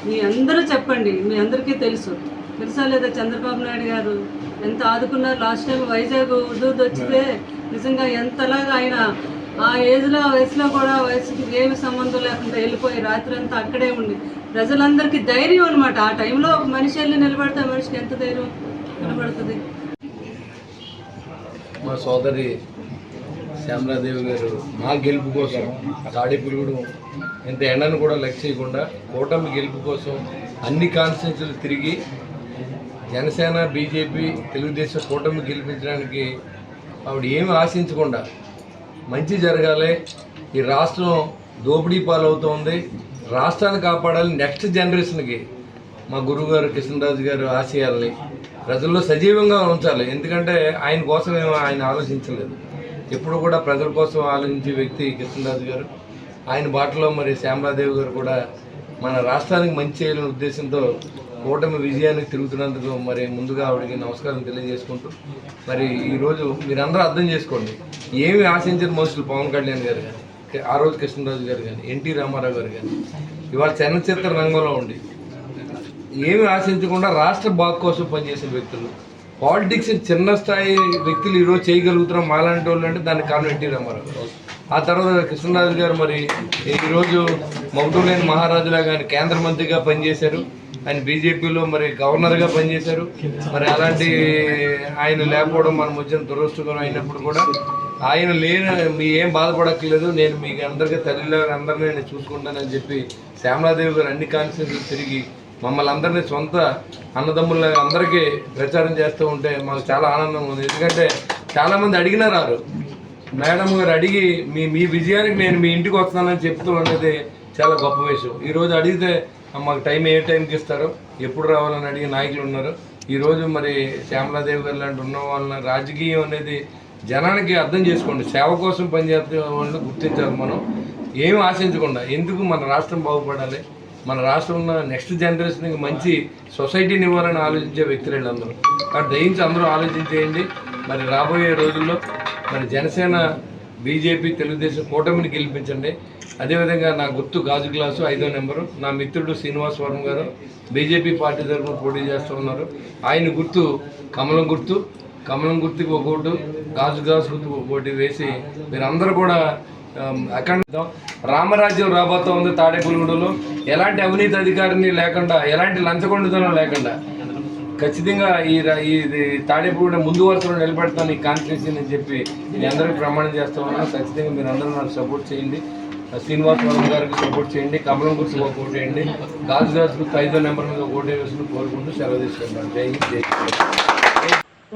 మీ అందరూ చెప్పండి. మీ అందరికీ తెలుసా లేదా చంద్రబాబు నాయుడు గారు ఎంత ఆదుకున్నారు. లాస్ట్ టైం వైజాగ్ ఉదూద్ వచ్చితే నిజంగా ఎంతలాగా ఆయన ఆ వయసులో కూడా వయసుకి ఏమి సంబంధం లేకుండా వెళ్ళిపోయి రాత్రి అంతా అక్కడే ఉండి ప్రజలందరికీ ధైర్యం అనమాట. ఆ టైంలో ఒక మనిషి వెళ్ళి నిలబడితే ఆ మనిషికి ఎంత ధైర్యం నిలబడుతుంది. మా సోదరి శ్యామలాదేవి గారు మా గెలుపు కోసం తాడేపల్లిగూడెం ఇంత ఎండను కూడా లెక్క చేయకుండా కూటమి గెలుపు కోసం అన్ని కాన్స్టిట్యున్సీలు తిరిగి జనసేన, బీజేపీ, తెలుగుదేశం కూటమి గెలిపించడానికి ఆవిడ ఏమి ఆశించకుండా మంచి జరగాలి, ఈ రాష్ట్రం దోపిడీ పాలవుతోంది, రాష్ట్రాన్ని కాపాడాలి, నెక్స్ట్ జనరేషన్కి మా గురువుగారు కృష్ణరాజు గారు ఆశయాల్ని ప్రజల్లో సజీవంగా ఉంచాలి. ఎందుకంటే ఆయన కోసం ఆయన ఆలోచించలేదు. ఎప్పుడు కూడా ప్రజల కోసం ఆలోచించే వ్యక్తి కృష్ణరాజు గారు. ఆయన బాటలో మరి శ్యామలాదేవి గారు కూడా మన రాష్ట్రానికి మంచి చేయాలనే ఉద్దేశంతో కూటమి విజయానికి తిరుగుతున్నందుకు మరి ముందుగా ఆవిడకి నమస్కారం తెలియజేసుకుంటూ మరి ఈరోజు మీరందరూ అర్థం చేసుకోండి, ఏమి ఆశించిన మనుషులు పవన్ కళ్యాణ్ గారు కానీ, ఆ రోజు కృష్ణరాజు గారు కానీ, ఎన్టీ రామారావు గారు కానీ ఇవాళ చలనచిత్ర రంగంలో ఉండి ఏమి ఆశించకుండా రాష్ట్ర బాగు కోసం పనిచేసిన వ్యక్తులు, పాలిటిక్స్ చిన్న స్థాయి వ్యక్తులు ఈరోజు చేయగలుగుతున్నాం మాలాంటి వాళ్ళు అంటే దానికి కారణం ఎన్టీ రామారావు. ఆ తర్వాత కృష్ణరాజు గారు మరి ఈరోజు మౌటూలేని మహారాజులా కానీ కేంద్ర మంత్రిగా పనిచేశారు. ఆయన బీజేపీలో మరి గవర్నర్గా పనిచేశారు. మరి అలాంటి ఆయన లేకపోవడం మనం వచ్చిన దురదృష్టకరం అయినప్పుడు కూడా ఆయన మీ ఏం బాధపడక్కర్లేదు, నేను మీకు అందరికీ తల్లిలో అందరినీ నేను చూసుకుంటానని చెప్పి శ్యామలాదేవి గారు అన్ని కాన్స్టిట్యూన్సీలు తిరిగి మమ్మల్ని అందరినీ సొంత అన్నదమ్ముల అందరికీ ప్రచారం చేస్తూ ఉంటే మాకు చాలా ఆనందంగా ఉంది. ఎందుకంటే చాలామంది అడిగినా రారు. మేడం గారు అడిగి మీ విజయానికి నేను మీ ఇంటికి వస్తున్నానని చెప్తూ అనేది చాలా గొప్ప విషయం. ఈరోజు అడిగితే మాకు ఏ టైంకి ఇస్తారో, ఎప్పుడు రావాలని అడిగే నాయకులు ఉన్నారు. ఈరోజు మరి శ్యామలాదేవి గారు లాంటి ఉన్న వాళ్ళని రాజకీయం అనేది జనానికి అర్థం చేసుకోండి, సేవ కోసం పనిచేసే వాళ్ళని గుర్తించాలి. మనం ఏమి ఆశించకుండా ఎందుకు మన రాష్ట్రం బాగుపడాలి, మన రాష్ట్రంలో నెక్స్ట్ జనరేషన్కి మంచి సొసైటీని ఇవ్వాలని ఆలోచించే వ్యక్తులు వీళ్ళందరూ. కాబట్టి దయించి అందరూ ఆలోచించేయండి. మరి రాబోయే రోజుల్లో మరి జనసేన, బీజేపీ, తెలుగుదేశం కూటమిని గెలిపించండి. అదేవిధంగా నా గుర్తు గాజు గ్లాసు 5వ నెంబరు. నా మిత్రుడు శ్రీనివాస్ వర్మ గారు బీజేపీ పార్టీ తరఫున పోటీ చేస్తూ ఉన్నారు. ఆయన గుర్తు కమలం గుర్తు. కమలం గుర్తుకి ఒక ఓటు, గాజు గ్లాసు గుర్తు ఓటు వేసి మీరందరూ కూడా అక్కడ రామరాజ్యం రాబోతూ ఉంది. తాడేపల్లిగూడలో ఎలాంటి అవినీతి అధికారిని లేకుండా, ఎలాంటి లంచగొండితనం లేకుండా ఖచ్చితంగా ఈ తాడేపల్లిగూడ ముందు వరుసలో నిలబెడతాను ఈ కాన్స్టిట్యూన్సీ అని చెప్పి మీ అందరికీ ప్రమాణం చేస్తూ ఉన్నాను. ఖచ్చితంగా మీరు అందరూ నాకు సపోర్ట్ చేయండి. శ్రీనివాస్ వర్మ గారికి సపోర్ట్ చేయండి. కమలం గుర్తు ఒక ఓటు వేయండి. గాజు గ్లాస్ గుర్తు 5వ నెంబర్ మీద ఓటు వేసుకుని కోరుకుంటూ సెలవు తీసుకుంటాను. జై హింద్, జై హింద్.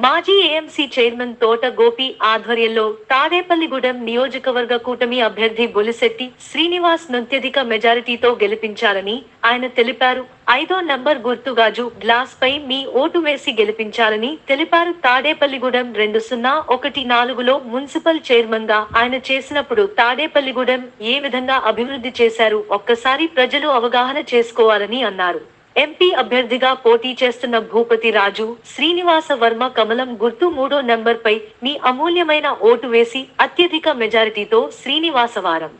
మాజీ ఏఎంసీ చైర్మన్ తోట గోపి ఆధ్వర్యంలో తాడేపల్లిగూడెం నియోజకవర్గ కూటమి అభ్యర్థి బొలిశెట్టి శ్రీనివాస్ అత్యధిక మెజారిటీతో గెలిపించాలని ఆయన తెలిపారు. 5వ నంబర్ గుర్తుగాజు గ్లాస్ పై మీ ఓటు వేసి గెలిపించాలని తెలిపారు. తాడేపల్లిగూడెం 2014లో మున్సిపల్ చైర్మన్ గా ఆయన చేసినప్పుడు తాడేపల్లిగూడెం ఏ విధంగా అభివృద్ధి చేశారు ఒక్కసారి ప్రజలు అవగాహన చేసుకోవాలని అన్నారు. ఎంపీ అభ్యర్థిగా పోటీ చేస్తున్న భూపతి రాజు, శ్రీనివాస వర్మ కమలం గుర్తు 3వ నంబర్పై మీ అమూల్యమైన ఓటు వేసి అత్యధిక మెజారిటీతో శ్రీనివాసవారం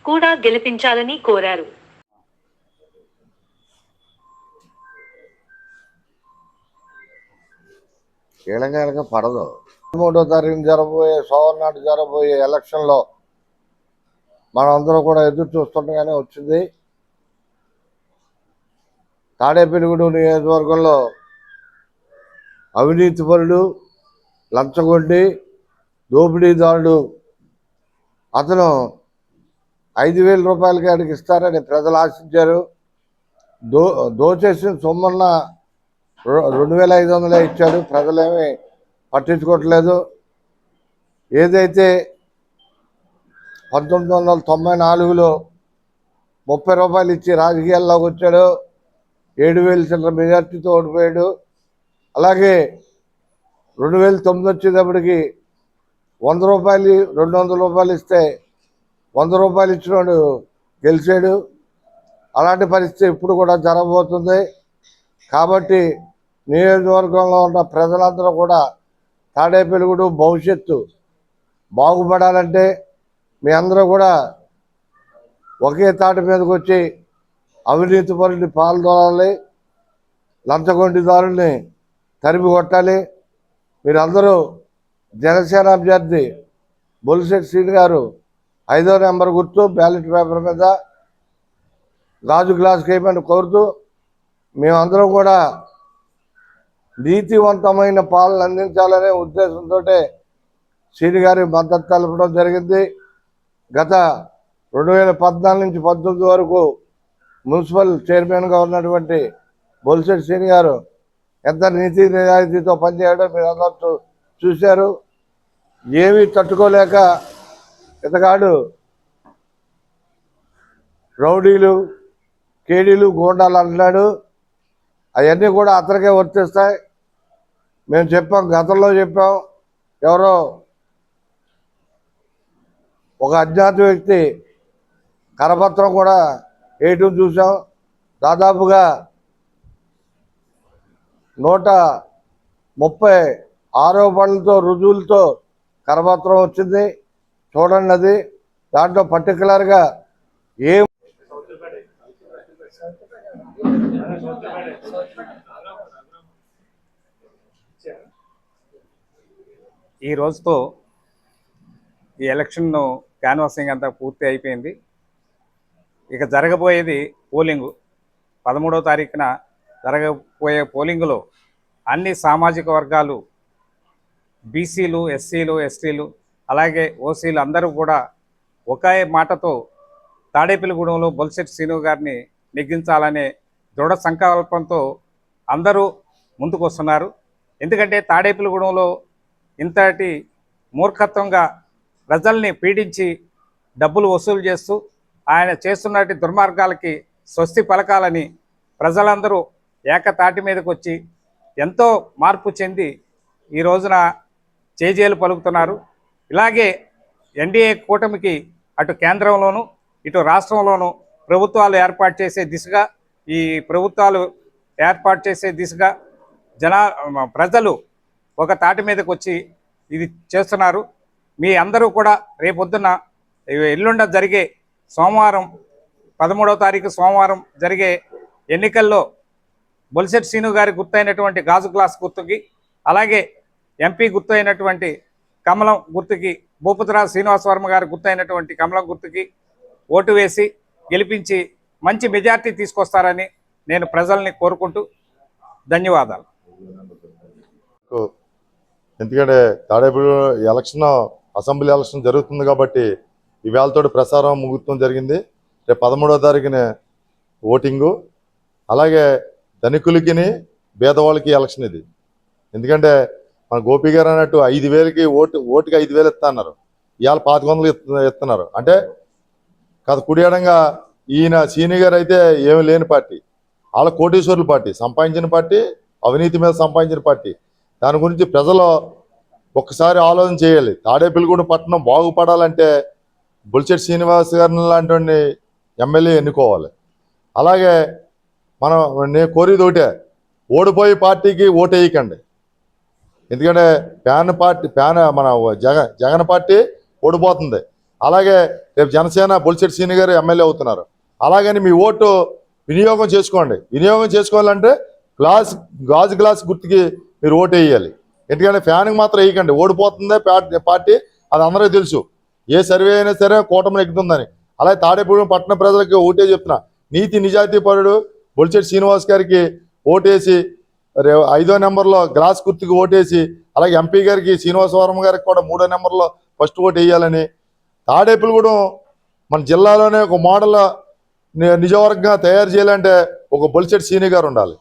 కూడా గెలిపించాలని కోరారు. కీలకంగా పడదు. 3వ తారీఖున జరగబోయే సోమవారం నాడు జరగబోయే ఎలక్షన్లో మనందరూ కూడా ఎదురు చూస్తుండగానే వచ్చింది. తాడేపల్లిగూడెం నియోజకవర్గంలో అవినీతిపరుడు, లంచగొండి, దోపిడీదారుడు అతను 5,000 రూపాయలకి ఆడికి ఇస్తారని ప్రజలు ఆశించారు. దోచేసిన సొమ్మున్న 2,500 ఇచ్చాడు. ప్రజలేమీ పట్టించుకోవట్లేదు. ఏదైతే 1994లో 30 రూపాయలు ఇచ్చి రాజకీయాల్లోకి వచ్చాడు, 7,000 చిల్లర మెజార్టీతో ఓడిపోయాడు. అలాగే 2009 వచ్చేటప్పటికి 100 రూపాయలు 200 రూపాయలు ఇస్తే 100 రూపాయలు ఇచ్చినోడు గెలిచాడు. అలాంటి పరిస్థితి ఇప్పుడు కూడా జరగబోతుంది. కాబట్టి నియోజకవర్గంలో ఉన్న ప్రజలందరూ కూడా తాడేపల్లిగూడెం భవిష్యత్తు బాగుపడాలంటే మీ అందరూ కూడా ఒకే తాటి మీదకి వచ్చి అవినీతి పరుని పాల్గొనాలి, లంచగొండిదారుల్ని తరిమి కొట్టాలి. మీరందరూ జనసేన అభ్యర్థి బొలిశెట్టి శ్రీని గారు 5వ నెంబర్ గుర్తు బ్యాలెట్ పేపర్ మీద గాజు గ్లాస్కి వేయమని కోరుతూ మేమందరం కూడా నీతివంతమైన పాలన అందించాలనే ఉద్దేశంతో శ్రీని గారి మద్దతు తెలపడం జరిగింది. గత 2014 నుంచి 2019 వరకు మున్సిపల్ చైర్మన్గా ఉన్నటువంటి బొలిశెట్టి శ్రీని గారు ఎంత నీతి నిజాయితీతో పనిచేయడో మీరు అందరూ చూశారు. ఏమీ తట్టుకోలేక ఇతగాడు రౌడీలు, కేడీలు, గోండాలు అంటున్నాడు. అవన్నీ కూడా అతనికే వర్తిస్తాయి. మేము చెప్పాం, గతంలో చెప్పాం. ఎవరో ఒక అజ్ఞాత వ్యక్తి కరపత్రం కూడా వేయటం చూసాం. దాదాపుగా 130 ఆరోపణలతో రుజువులతో కరపత్రం వచ్చింది. చూడండి, అది దాంట్లో పర్టికులర్గా ఏం ఈ రోజుతో ఈ ఎలక్షన్ క్యాన్వాసింగ్ అంతా పూర్తి అయిపోయింది. ఇక జరగబోయేది పోలింగు. 13వ తారీఖున జరగబోయే పోలింగులో అన్ని సామాజిక వర్గాలు, బీసీలు, ఎస్సీలు, ఎస్టీలు, అలాగే ఓసీలు అందరూ కూడా ఒకే మాటతో తాడేపల్లిగూడెంలో బొలిశెట్టి శ్రీను గారిని నెగ్గించాలనే దృఢ సంకల్పంతో అందరూ ముందుకు వస్తున్నారు. ఎందుకంటే తాడేపల్లిగూడెంలో ఇంతటి మూర్ఖత్వంగా ప్రజల్ని పీడించి డబ్బులు వసూలు చేస్తూ ఆయన చేస్తున్నటి దుర్మార్గాలకి స్వస్తి పలకాలని ప్రజలందరూ ఏకతాటి మీదకి వచ్చి ఎంతో మార్పు చెంది ఈ రోజున చేజేలు పలుకుతున్నారు. ఇలాగే ఎన్డీఏ కూటమికి అటు కేంద్రంలోనూ ఇటు రాష్ట్రంలోనూ ప్రభుత్వాలు ఏర్పాటు చేసే దిశగా ఈ ప్రభుత్వాలు ఏర్పాటు చేసే దిశగా ప్రజలు ఒక తాటి మీదకి వచ్చి ఇది చేస్తున్నారు. మీ అందరూ కూడా రేపొద్దున ఎల్లుండ జరిగే సోమవారం 13వ తారీఖు సోమవారం జరిగే ఎన్నికల్లో బొలిశెట్టి శ్రీను గారి గుర్తైనటువంటి గాజు గ్లాస్ గుర్తుకి, అలాగే ఎంపీ గుర్తైనటువంటి కమలం గుర్తుకి, భూపతిరాజు శ్రీనివాసవర్మ గారి గుర్తైనటువంటి కమలం గుర్తుకి ఓటు వేసి గెలిపించి మంచి మెజార్టీ తీసుకొస్తారని నేను ప్రజల్ని కోరుకుంటూ ధన్యవాదాలు. ఎందుకంటే తాడేపల్లి అసెంబ్లీ ఎలక్షన్ జరుగుతుంది కాబట్టి ఇవాళతోటి ప్రసారం ముహూర్తం జరిగింది. రేపు 13వ తారీఖున ఓటింగు. అలాగే ధనికులకి పేదవాళ్ళకి ఎలక్షన్ ఇది. ఎందుకంటే మన గోపి గారు అన్నట్టు 5,000కి ఓటుకి 5,000 ఇస్తా అన్నారు. ఇవాళ 500 ఇస్తున్నారు. అంటే కాదు కుడియడంగా ఈయన సీని గారు అయితే ఏమి లేని పార్టీ, వాళ్ళ కోటీశ్వరుల పార్టీ, సంపాదించిన పార్టీ, అవినీతి మీద సంపాదించిన పార్టీ. దాని గురించి ప్రజలు ఒక్కసారి ఆలోచన చేయాలి. తాడేపల్లిగూడెం పట్టణం బాగుపడాలంటే బొలిశెట్టి శ్రీనివాస్ గారిని లాంటి ఎమ్మెల్యే ఎన్నుకోవాలి. అలాగే నేను కోరేది ఒకటే, ఓడిపోయే పార్టీకి ఓటేయకండి. ఎందుకంటే మన జగన్ పార్టీ ఓడిపోతుంది. అలాగే రేపు జనసేన బొలిశెట్టి శ్రీని గారు ఎమ్మెల్యే అవుతున్నారు. అలాగని మీ ఓటు వినియోగం చేసుకోండి. వినియోగం చేసుకోవాలంటే గాజు గ్లాస్ గుర్తుకి మీరు ఓటు వేయాలి. ఎందుకంటే ఫ్యాన్కి మాత్రం వేయకండి. ఓడిపోతుందే పార్టీ, అది అందరికీ తెలుసు. ఏ సర్వే అయినా సరే కూటమిని ఎక్కుతుందని. అలాగే తాడేపల్లి పట్టణ ప్రజలకి ఓటే చెప్తున్నా, నీతి నిజాయితీ పరుడు బొలిశెట్టి శ్రీనివాస్ గారికి ఓటేసి 5వ నెంబర్లో గ్లాస్ గుర్తుకి ఓటేసి, అలాగే ఎంపీ గారికి శ్రీనివాసవరం గారికి కూడా 3వ నెంబర్లో ఫస్ట్ ఓటు వేయాలని. తాడేపల్లిగూడెం మన జిల్లాలోనే ఒక మోడల్ నిజవర్గంగా తయారు చేయాలంటే ఒక బొలిశెట్టి శ్రీని గారు ఉండాలి.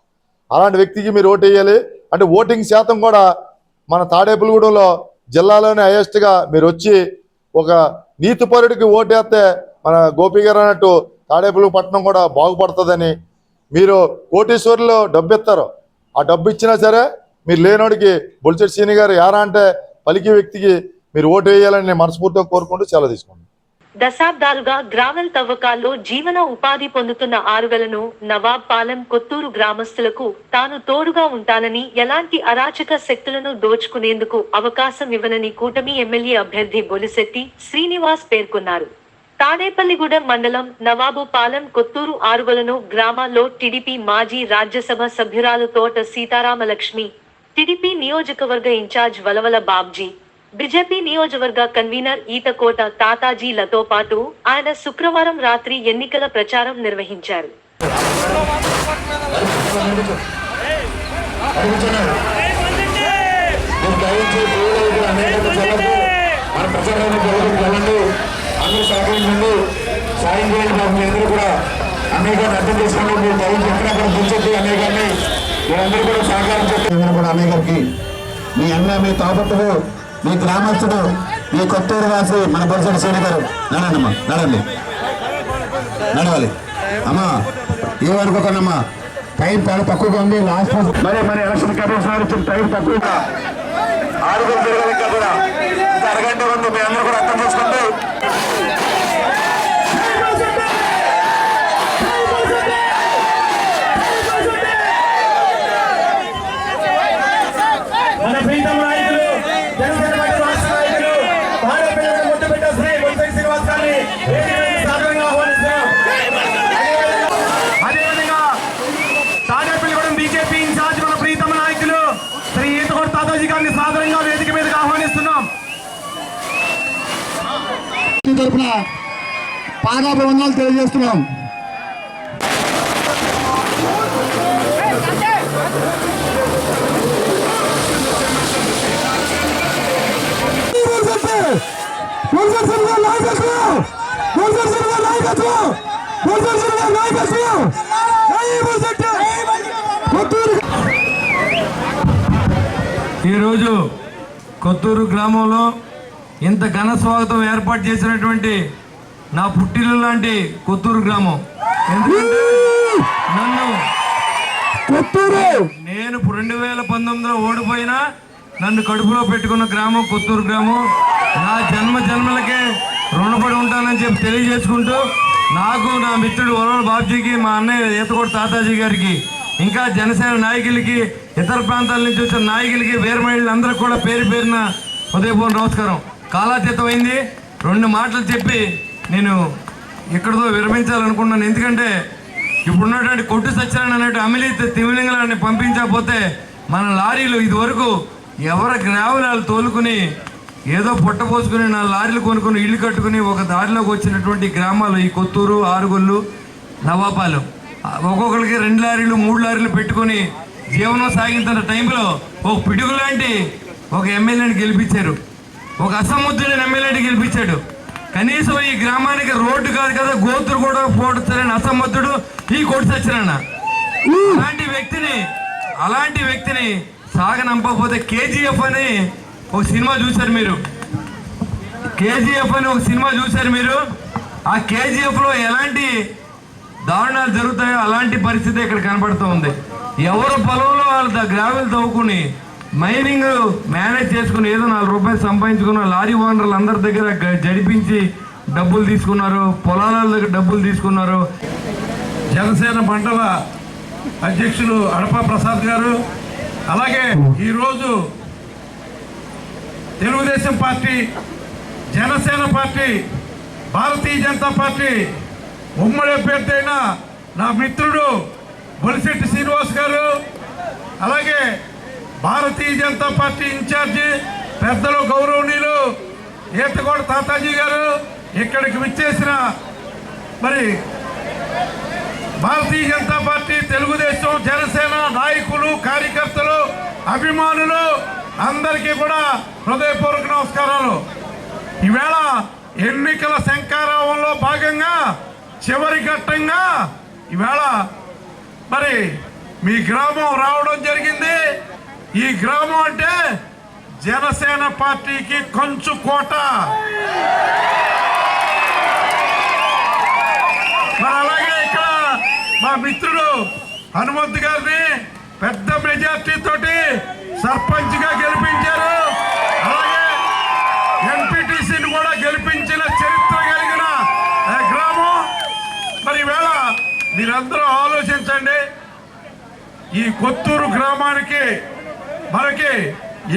అలాంటి వ్యక్తికి మీరు ఓటు వేయాలి. అంటే ఓటింగ్ శాతం కూడా మన తాడేపల్లిగూడెంలో జిల్లాలోనే హైయెస్ట్గా మీరు వచ్చి ఒక నీతిపరుడికి ఓటేస్తే మన గోపి గారు అన్నట్టు తాడేపల్లి పట్టణం కూడా బాగుపడుతుందని. మీరు కోటీశ్వరులు డబ్బు ఇస్తారు, ఆ డబ్బు ఇచ్చినా సరే మీరు లేనోడికి బొలిశెట్టి శ్రీని గారు యారా అంటే పలికే వ్యక్తికి మీరు ఓటు వేయాలని నేను మనస్ఫూర్తిగా కోరుకుంటూ సెలవు తీసుకోండి. దశాబ్దాలుగా గ్రావెల్ తవ్వకాల్లో జీవన ఉపాధి పొందుతున్న ఆరుగలను నవాబ్ పాలెం కొత్తూరు గ్రామస్తులకు తాను తోడుగా ఉంటానని, ఎలాంటి అరాచక శక్తులను దోచుకునేందుకు అవకాశం ఇవ్వనని కూటమి ఎమ్మెల్యే అభ్యర్థి బొలిశెట్టి శ్రీనివాస్ పేర్కొన్నారు. తాడేపల్లిగూడెం మండలం నవాబు పాలెం కొత్తూరు ఆరుగలను గ్రామాల్లో టీడీపీ మాజీ రాజ్యసభ సభ్యురాలు తోట సీతారామలక్ష్మి, టీడీపీ నియోజకవర్గ ఇన్ఛార్జ్ వలవల బాబ్జీ, బీజేపీ నియోజకవర్గ కన్వీనర్ ఈతకోట తాతాజీలతో పాటు ఆయన శుక్రవారం రాత్రి ఎన్నికల ప్రచారం నిర్వహించారు. మీ అన్న, మీ తోబుట్టువు, మీ గ్రామస్తుడు, మీ కొత్తూరు వాసి మన బొలిశెట్టి శ్రీని గారు. నడండమ్మా, నడండి, నడవాలి అమ్మా, ఏమనుకోకండమ్మా. టైం చాలా తక్కువగా ఉంది. లాస్ట్ మరి ఎలక్షన్ కమిషన్ ఇచ్చిన టైం తక్కువగా 6 గంటలు ఇంకా కూడా అరగంట ఉంది. మీ అందరూ కూడా అర్థం చేసుకోండి. మన ప్రీతం నాయకులు జనసేన పార్టీ రాష్ట్ర నాయకులు తాడేపల్లి ముద్దుబిడ్డ శ్రీ బొలిశెట్టి శ్రీనివాస్ గారిని సాదరంగా ఆహ్వానిస్తున్నాం. అదేవిధంగా తాడేపల్లిగూడెం బీజేపీ ఇన్ఛార్జ్ మన ప్రీతమ నాయకులు శ్రీ ఈతకోట తాతాజీ గారిని సాదరంగా వేదిక మీదకి ఆహ్వానిస్తున్నాం. తరఫున పాదాభివందనాలు తెలియజేస్తున్నాం. ఈరోజు కొత్తూరు గ్రామంలో ఇంత ఘన స్వాగతం ఏర్పాటు చేసినటువంటి నా పుట్టిల్లు లాంటి కొత్తూరు గ్రామం. ఎందుకంటే నేను 2019లో ఓడిపోయినా నన్ను కడుపులో పెట్టుకున్న గ్రామం కొత్తూరు గ్రామం. నా జన్మలకే రుణపడి ఉంటానని చెప్పి తెలియజేసుకుంటూ నాకు, నా మిత్రుడు వరవల బాబ్జీకి, మా అన్నయ్య ఈతకోట తాతాజీ గారికి, ఇంకా జనసేన నాయకులకి, ఇతర ప్రాంతాల నుంచి వచ్చిన నాయకులకి, వీర మహిళలందరికీ కూడా పేరు పేరున హృదయపూర్వక నమస్కారం. కాలాతీతం అయింది. 2 మాటలు చెప్పి నేను ఇక్కడతో విరమించాలనుకున్నాను. ఎందుకంటే ఇప్పుడున్నటువంటి కొట్టు సత్యనారాయణ అన్నట్టు అమిలిత తిమిలింగలాన్ని పంపించకపోతే మన లారీలు ఇదివరకు ఎవరి గ్రావులు తోలుకుని ఏదో పొట్టపోసుకుని 4 లారీలు కొనుక్కుని ఇల్లు కట్టుకుని ఒక దారిలోకి వచ్చినటువంటి గ్రామాలు ఈ కొత్తూరు, ఆరుగుళ్ళు, నవాపాలు. ఒక్కొక్కరికి 2 లారీలు 3 లారీలు పెట్టుకుని జీవనం సాగించిన టైంలో ఒక పిడుగు లాంటి ఒక ఎమ్మెల్యేని గెలిపించారు. ఒక అసముద్రుడైన ఎమ్మెల్యేని గెలిపించాడు. కనీసం ఈ గ్రామానికి రోడ్డు కాదు కదా, గోతులు కూడా పోడ్చాలని అసమర్థుడు ఈ కొట్టు సత్యనారాయణ. అలాంటి వ్యక్తిని సాగనంపకపోతే కేజీఎఫ్ అని ఒక సినిమా చూశారు మీరు. ఆ కేజీఎఫ్లో ఎలాంటి దారుణాలు జరుగుతాయో అలాంటి పరిస్థితి ఇక్కడ కనబడుతూ ఉంది. ఎవరు పొలంలో వాళ్ళు గ్రావెల్ తవ్వుకుని మైనింగ్ మేనేజ్ చేసుకుని ఏదో 4 రూపాయలు సంపాదించుకున్న లారీ ఓనర్లు అందరి దగ్గర జడిపించి డబ్బులు తీసుకున్నారు, పొలాల దగ్గర డబ్బులు తీసుకున్నారు. జనసేన మండల అధ్యక్షులు అడపా ప్రసాద్ గారు, అలాగే ఈరోజు Telugu Desam party, Janasena party, Bharatiya Janata party ఉమ్మడి అభ్యర్థి అయిన నా మిత్రుడు బొలిశెట్టి శ్రీనివాస్ గారు, అలాగే భారతీయ జనతా పార్టీ ఇన్ఛార్జి పెద్దలు గౌరవనీయులు ఈతకోట తాతాజీ గారు, ఇక్కడికి విచ్చేసిన మరి భారతీయ జనతా పార్టీ, తెలుగుదేశం, జనసేన నాయకులు, కార్యకర్తలు, అభిమానులు అందరికీ కూడా హృదయపూర్వక నమస్కారాలు. ఈవేళ ఎన్నికల శంఖారావంలో భాగంగా చివరి ఘట్టంగా ఈవేళ మరి మీ గ్రామం రావడం జరిగింది. ఈ గ్రామం అంటే జనసేన పార్టీకి కంచు కోట. మరి అలాగే ఇక్కడ మా మిత్రుడు హనుమంత్ గారిని పెద్ద మెజార్టీ తోటి సర్పంచ్ గా గెలిపించారు. అలాగే ఎంపీటీసీని కూడా గెలిపించిన చరిత్ర కలిగిన గ్రామం. మరి ఈవేళ మీరందరూ ఆలోచించండి, ఈ కొత్తూరు గ్రామానికి మనకి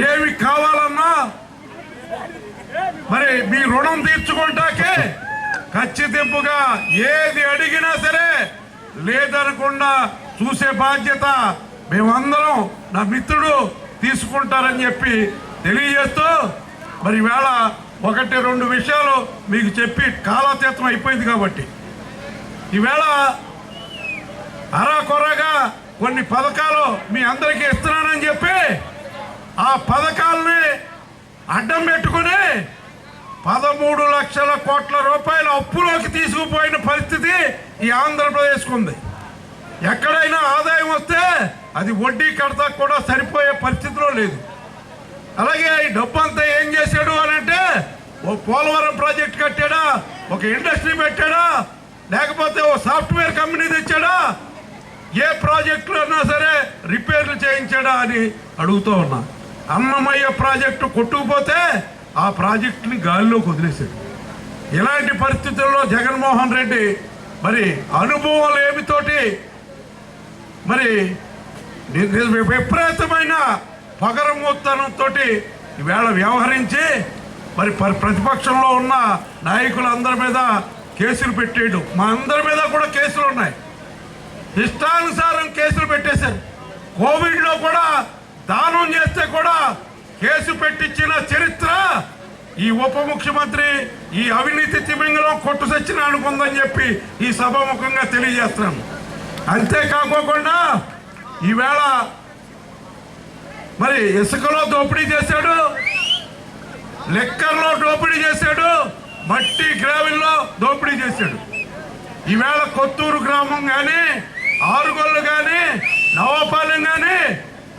ఏమి కావాలన్నా మరి మీ రుణం తీర్చుకుంటాకే ఖచ్చితంగా ఏది అడిగినా సరే లేదనకుండా చూసే బాధ్యత మేమందరం, నా మిత్రుడు తీసుకుంటారని చెప్పి తెలియజేస్తూ మరి ఈవేళ 1-2 విషయాలు మీకు చెప్పి కాలాతీతం అయిపోయింది కాబట్టి ఈవేళ అరాకొరగా కొన్ని పథకాలు మీ అందరికీ ఇస్తున్నానని చెప్పి ఆ పథకాలని అడ్డం పెట్టుకుని 13 లక్షల కోట్ల రూపాయల అప్పులోకి తీసుకుపోయిన పరిస్థితి ఈ ఆంధ్రప్రదేశ్కు ఉంది. ఎక్కడైనా ఆదాయం వస్తే అది వడ్డీ కడతా కూడా సరిపోయే పరిస్థితిలో లేదు. అలాగే ఈ డబ్బు అంతా ఏం చేశాడు అని అంటే, ఓ పోలవరం ప్రాజెక్ట్ కట్టాడా, ఒక ఇండస్ట్రీ పెట్టాడా, లేకపోతే ఓ సాఫ్ట్వేర్ కంపెనీ తెచ్చాడా, ఏ ప్రాజెక్టులు అన్నా సరే రిపేర్లు చేయించాడా అని అడుగుతూ ఉన్నా. అన్నమయ్య ప్రాజెక్టు కొట్టుకుపోతే ఆ ప్రాజెక్టుని గాలిలోకి వదిలేశాడు. ఇలాంటి పరిస్థితుల్లో జగన్మోహన్ రెడ్డి మరి అనుభవం ఏమితోటి మరి విపరీతమైన పగరమూతనంతో ఈవేళ వ్యవహరించి మరి ప్రతిపక్షంలో ఉన్న నాయకులందరి మీద కేసులు పెట్టేయడం, మా అందరి మీద కూడా కేసులు ఉన్నాయి. ఇష్టానుసారం కేసులు పెట్టేశారు. కోవిడ్లో కూడా దానం చేస్తే కూడా కేసు పెట్టించిన చరిత్ర ఈ ఉప ముఖ్యమంత్రి, ఈ అవినీతి తిమింగలం కొట్టు సచ్చిన అనుకుందని చెప్పి ఈ సభాముఖంగా తెలియజేస్తున్నాను. అంతేకాకోకుండా ఈవేళ మరి ఇసుకలో దోపిడీ చేశాడు, లెక్కర్లో దోపిడీ చేశాడు, మట్టి గ్రావిల్లో దోపిడీ చేశాడు. ఈవేళ కొత్తూరు గ్రామం కానీ, ఆరుగొల్లు కానీ, నవాపాలెం కానీ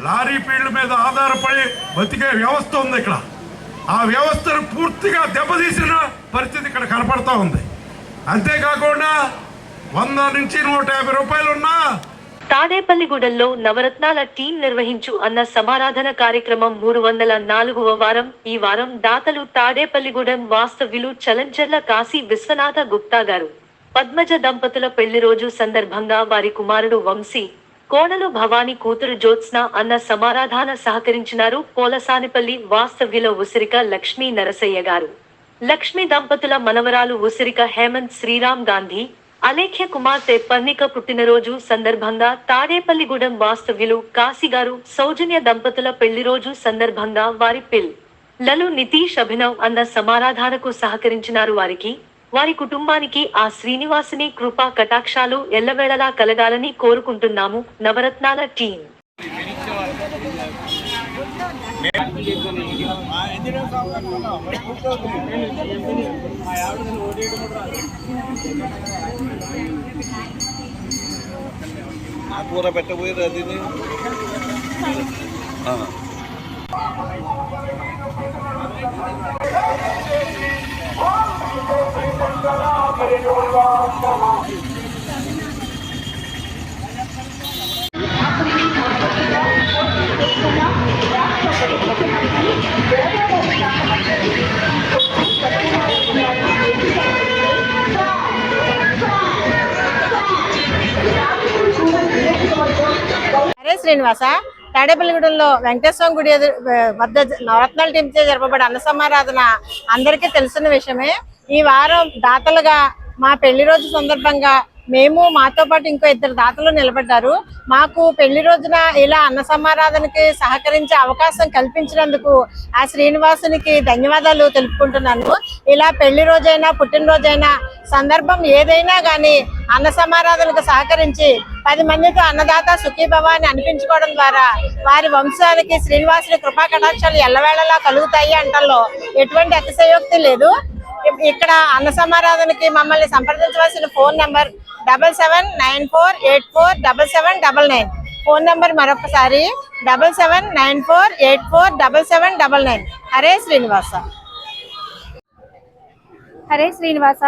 లారీ ఫీల్డ్ మీద ఆధారపడి బతికే వ్యవస్థ ఉంది ఇక్కడ. ఆ వ్యవస్థను పూర్తిగా దెబ్బతీసిన పరిస్థితి ఇక్కడ కనపడతా ఉంది. అంతేకాకుండా 100 నుంచి 150 రూపాయలు ఉన్నా తాడేపల్లిగూడెంలో నవరత్నాల టీం నిర్వహించు అన్న సమారాధన కార్యక్రమం 304వ వారం. ఈ వారం దాతలు తాడేపల్లిగూడెం వాస్తవ్యులు చలంచర్ల కాశీ విశ్వనాథ గుప్తా గారు. పద్మజ దంపతుల పెళ్లి రోజు సందర్భంగా వారి కుమారుడు వంశీ, కోడలు భవానీ కూతురు జ్యోత్స్న అన్న సమారాధన సహకరించినారు పోలసానిపల్లి వాస్తవ్యుల ఉసిరిక లక్ష్మీ నరసయ్య గారు. లక్ష్మీ దంపతుల మనవరాలు ఉసిరిక హేమంత్ శ్రీరామ్ గాంధీ, అలేఖ్య కుమార్తె పర్ణిక పుట్టినరోజు సందర్భంగా తాడేపల్లిగూడెం వాస్తవ్యులు కాశీగారు సౌజన్య దంపతుల పెళ్లి రోజు సందర్భంగా వారి పిల్లలు నితీష్ అభినవ్ అన్న సమారాధనకు సహకరించినారు. వారికి, వారి కుటుంబానికి ఆ శ్రీనివాసుని కృపా కటాక్షాలు ఎల్లవేళలా కలగాలని కోరుకుంటున్నాము. నవరత్నాల టీం. అరే శ్రీనివాస, తాడేపల్లిగూడెంలో వెంకటేశ్వర గుడి వద్ద నవరత్నాల టీంచే జరపబడే అన్న సమారాధన అందరికీ తెలిసిన విషయమే. ఈ వారం దాతలుగా మా పెళ్లి రోజు సందర్భంగా మేము, మాతో పాటు ఇంకో 2 దాతలు నిలబడ్డారు. మాకు పెళ్లి రోజున ఇలా అన్న సమారాధనకి సహకరించే అవకాశం కల్పించినందుకు ఆ శ్రీనివాసునికి ధన్యవాదాలు తెలుపుకుంటున్నాను. ఇలా పెళ్లి రోజైనా పుట్టినరోజైనా సందర్భం ఏదైనా కానీ అన్న సమారాధనకు సహకరించి 10 మందితో అన్నదాత సుఖీభవ అని అనిపించుకోవడం ద్వారా వారి వంశానికి శ్రీనివాసుని కృపా కటాక్షాలు ఎల్లవేళలా కలుగుతాయి అంటల్లో ఎటువంటి అతిశయోక్తి లేదు. ఇక్కడ అన్న సమారాధనకి మమ్మల్ని సంప్రదించవలసిన ఫోన్ నంబర్ 7794847799. ఫోన్ నంబర్ మరొకసారి 7794847799. హరే శ్రీనివాస. హరే శ్రీనివాస.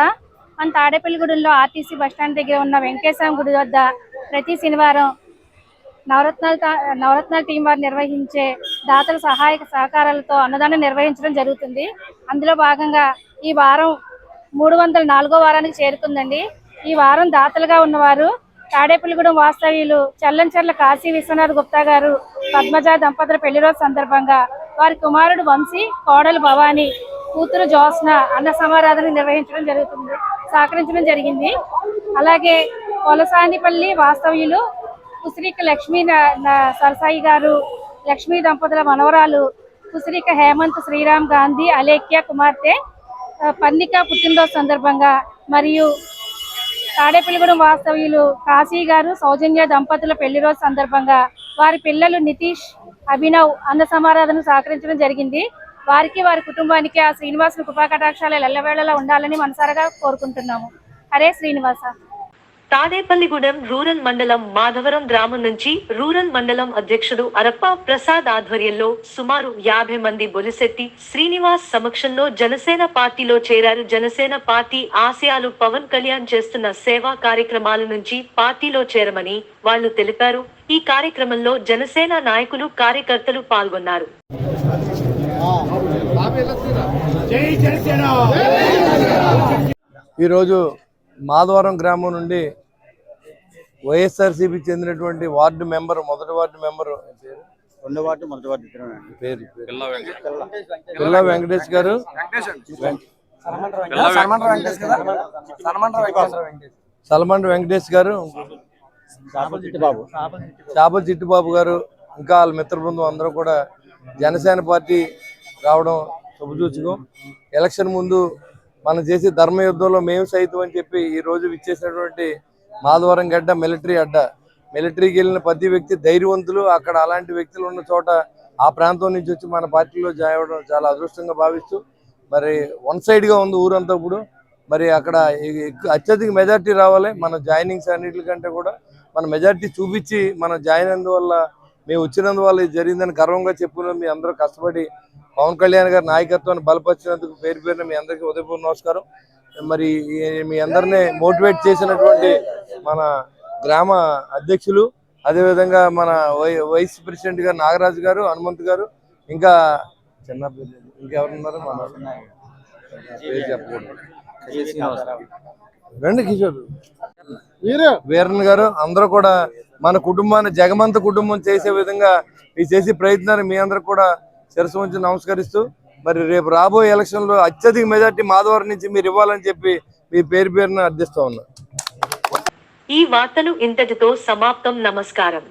మన తాడేపల్లిగూడెంలో ఆర్టీసీ బస్టాండ్ దగ్గర ఉన్న వెంకటేశ్వర గుడి వద్ద ప్రతి శనివారం నవరత్నాల టీం వారు నిర్వహించే దాతల సహాయక సహకారాలతో అన్నదానం నిర్వహించడం జరుగుతుంది. అందులో భాగంగా ఈ వారం 304వ వారానికి చేరుకుందండి. ఈ వారం దాతలుగా ఉన్నవారు తాడేపల్లిగూడెం వాస్తవ్యులు చల్లంచర్ల కాశీ విశ్వనాథ్ గుప్తా గారు పద్మజ దంపతుల పెళ్లి రోజు సందర్భంగా వారి కుమారుడు వంశీ, కోడలు భవానీ, కూతురు జ్యోత్స్న అన్న సమారాధన సహకరించడం జరిగింది. అలాగే పొలసానిపల్లి వాస్తవ్యులు కుసిరిక లక్ష్మీ సరసాయి గారు, లక్ష్మీ దంపతుల మనవరాలు కుసిరిక హేమంత్ శ్రీరామ్ గాంధీ, అలేఖ్య కుమార్తె పర్ణిక పుట్టినరోజు సందర్భంగా మరియు తాడేపల్లిగూడెం వాస్తవ్యులు కాశీ గారు సౌజన్య దంపతుల పెళ్లి రోజు సందర్భంగా వారి పిల్లలు నితీష్ అభినవ్ అన్న సమారాధన సహకరించడం జరిగింది. వారికి, వారి కుటుంబానికి ఆ శ్రీనివాసుని కృపా కటాక్షాలు ఎల్లవేళలా ఉండాలని మనసారా కోరుకుంటున్నాము. హరే శ్రీనివాస. తాడేపల్లిగూడెం రూరల్ మండలం మాధవరం గ్రామం నుంచి రూరల్ మండలం అధ్యక్షుడు అరప్ప ప్రసాద్ ఆధ్వర్యంలో సుమారు 50 మంది బొలిశెట్టి శ్రీనివాస్ సమక్షంలో జనసేన పార్టీలో చేరారు. జనసేన పార్టీ ఆశయాలు పవన్ కళ్యాణ్ చేస్తున్న సేవా కార్యక్రమాల నుంచి పార్టీలో చేరమని వాళ్లు తెలిపారు. ఈ కార్యక్రమంలో జనసేన నాయకులు, కార్యకర్తలు పాల్గొన్నారు. ఈరోజు మాధవరం గ్రామం నుండి వైఎస్ఆర్సీపీ చెందినటువంటి వార్డు మెంబర్, మొదటి వార్డు మెంబర్, పేరు పిల్ల వెంకటేష్ గారు, సల్మండ్ర వెంకటేష్ గారు, చాపల చిట్టుబాబు గారు, ఇంకా వాళ్ళ మిత్ర బృందం అందరూ కూడా జనసేన పార్టీ రావడం శుభసూచకం. ఎలక్షన్ ముందు మనం చేసే ధర్మయుద్ధంలో మేము సైతం అని చెప్పి ఈ రోజు విచ్చేసినటువంటి మాధవరం గడ్డ మిలిటరీ అడ్డ, మిలిటరీకి వెళ్ళిన ప్రతి వ్యక్తి ధైర్యవంతులు. అక్కడ అలాంటి వ్యక్తులు ఉన్న చోట ఆ ప్రాంతం నుంచి వచ్చి మన పార్టీలో జాయిన్ అవ్వడం చాలా అదృష్టంగా భావిస్తూ, మరి 1 సైడ్గా ఉంది ఊరంతా. ఇప్పుడు మరి అక్కడ అత్యధిక మెజార్టీ రావాలి. మన జాయినింగ్స్ అన్నిటికంటే కూడా మన మెజార్టీ చూపించి మనం జాయిన్ అయినందువల్ల, మేము వచ్చినందువల్ల ఇది జరిగిందని గర్వంగా చెప్పుకున్నాం. మీ అందరూ కష్టపడి పవన్ కళ్యాణ్ గారి నాయకత్వాన్ని బలపరిచినందుకు పేరు పేరున మీ అందరికీ ఉదయపూర్వ నమస్కారం. మరి మీ అందరినీ మోటివేట్ చేసినటువంటి మన గ్రామ అధ్యక్షులు, అదేవిధంగా మన వైస్ ప్రెసిడెంట్ గారు నాగరాజు గారు, హనుమంత్ గారు, ఇంకా చిన్న ఇంకెవరున్నారు మన పేరు చెప్పకూడదు, రండి కిషోర్ వీరన్ గారు అందరూ కూడా మన కుటుంబాన్ని జగమంత కుటుంబం చేసే విధంగా ఈ చేసే ప్రయత్నాన్ని మీ అందరూ కూడా శిరస్సు ఉంచి నమస్కరిస్తూ మరి రేపు రాబోయే ఎలక్షన్లో అత్యధిక మెజార్టీ మాధవరం నుంచి మీరు ఇవ్వాలని చెప్పి మీ పేరున అర్థిస్తా ఉన్నా. ఈ వార్తలు ఇంతటితో సమాప్తం. నమస్కారం.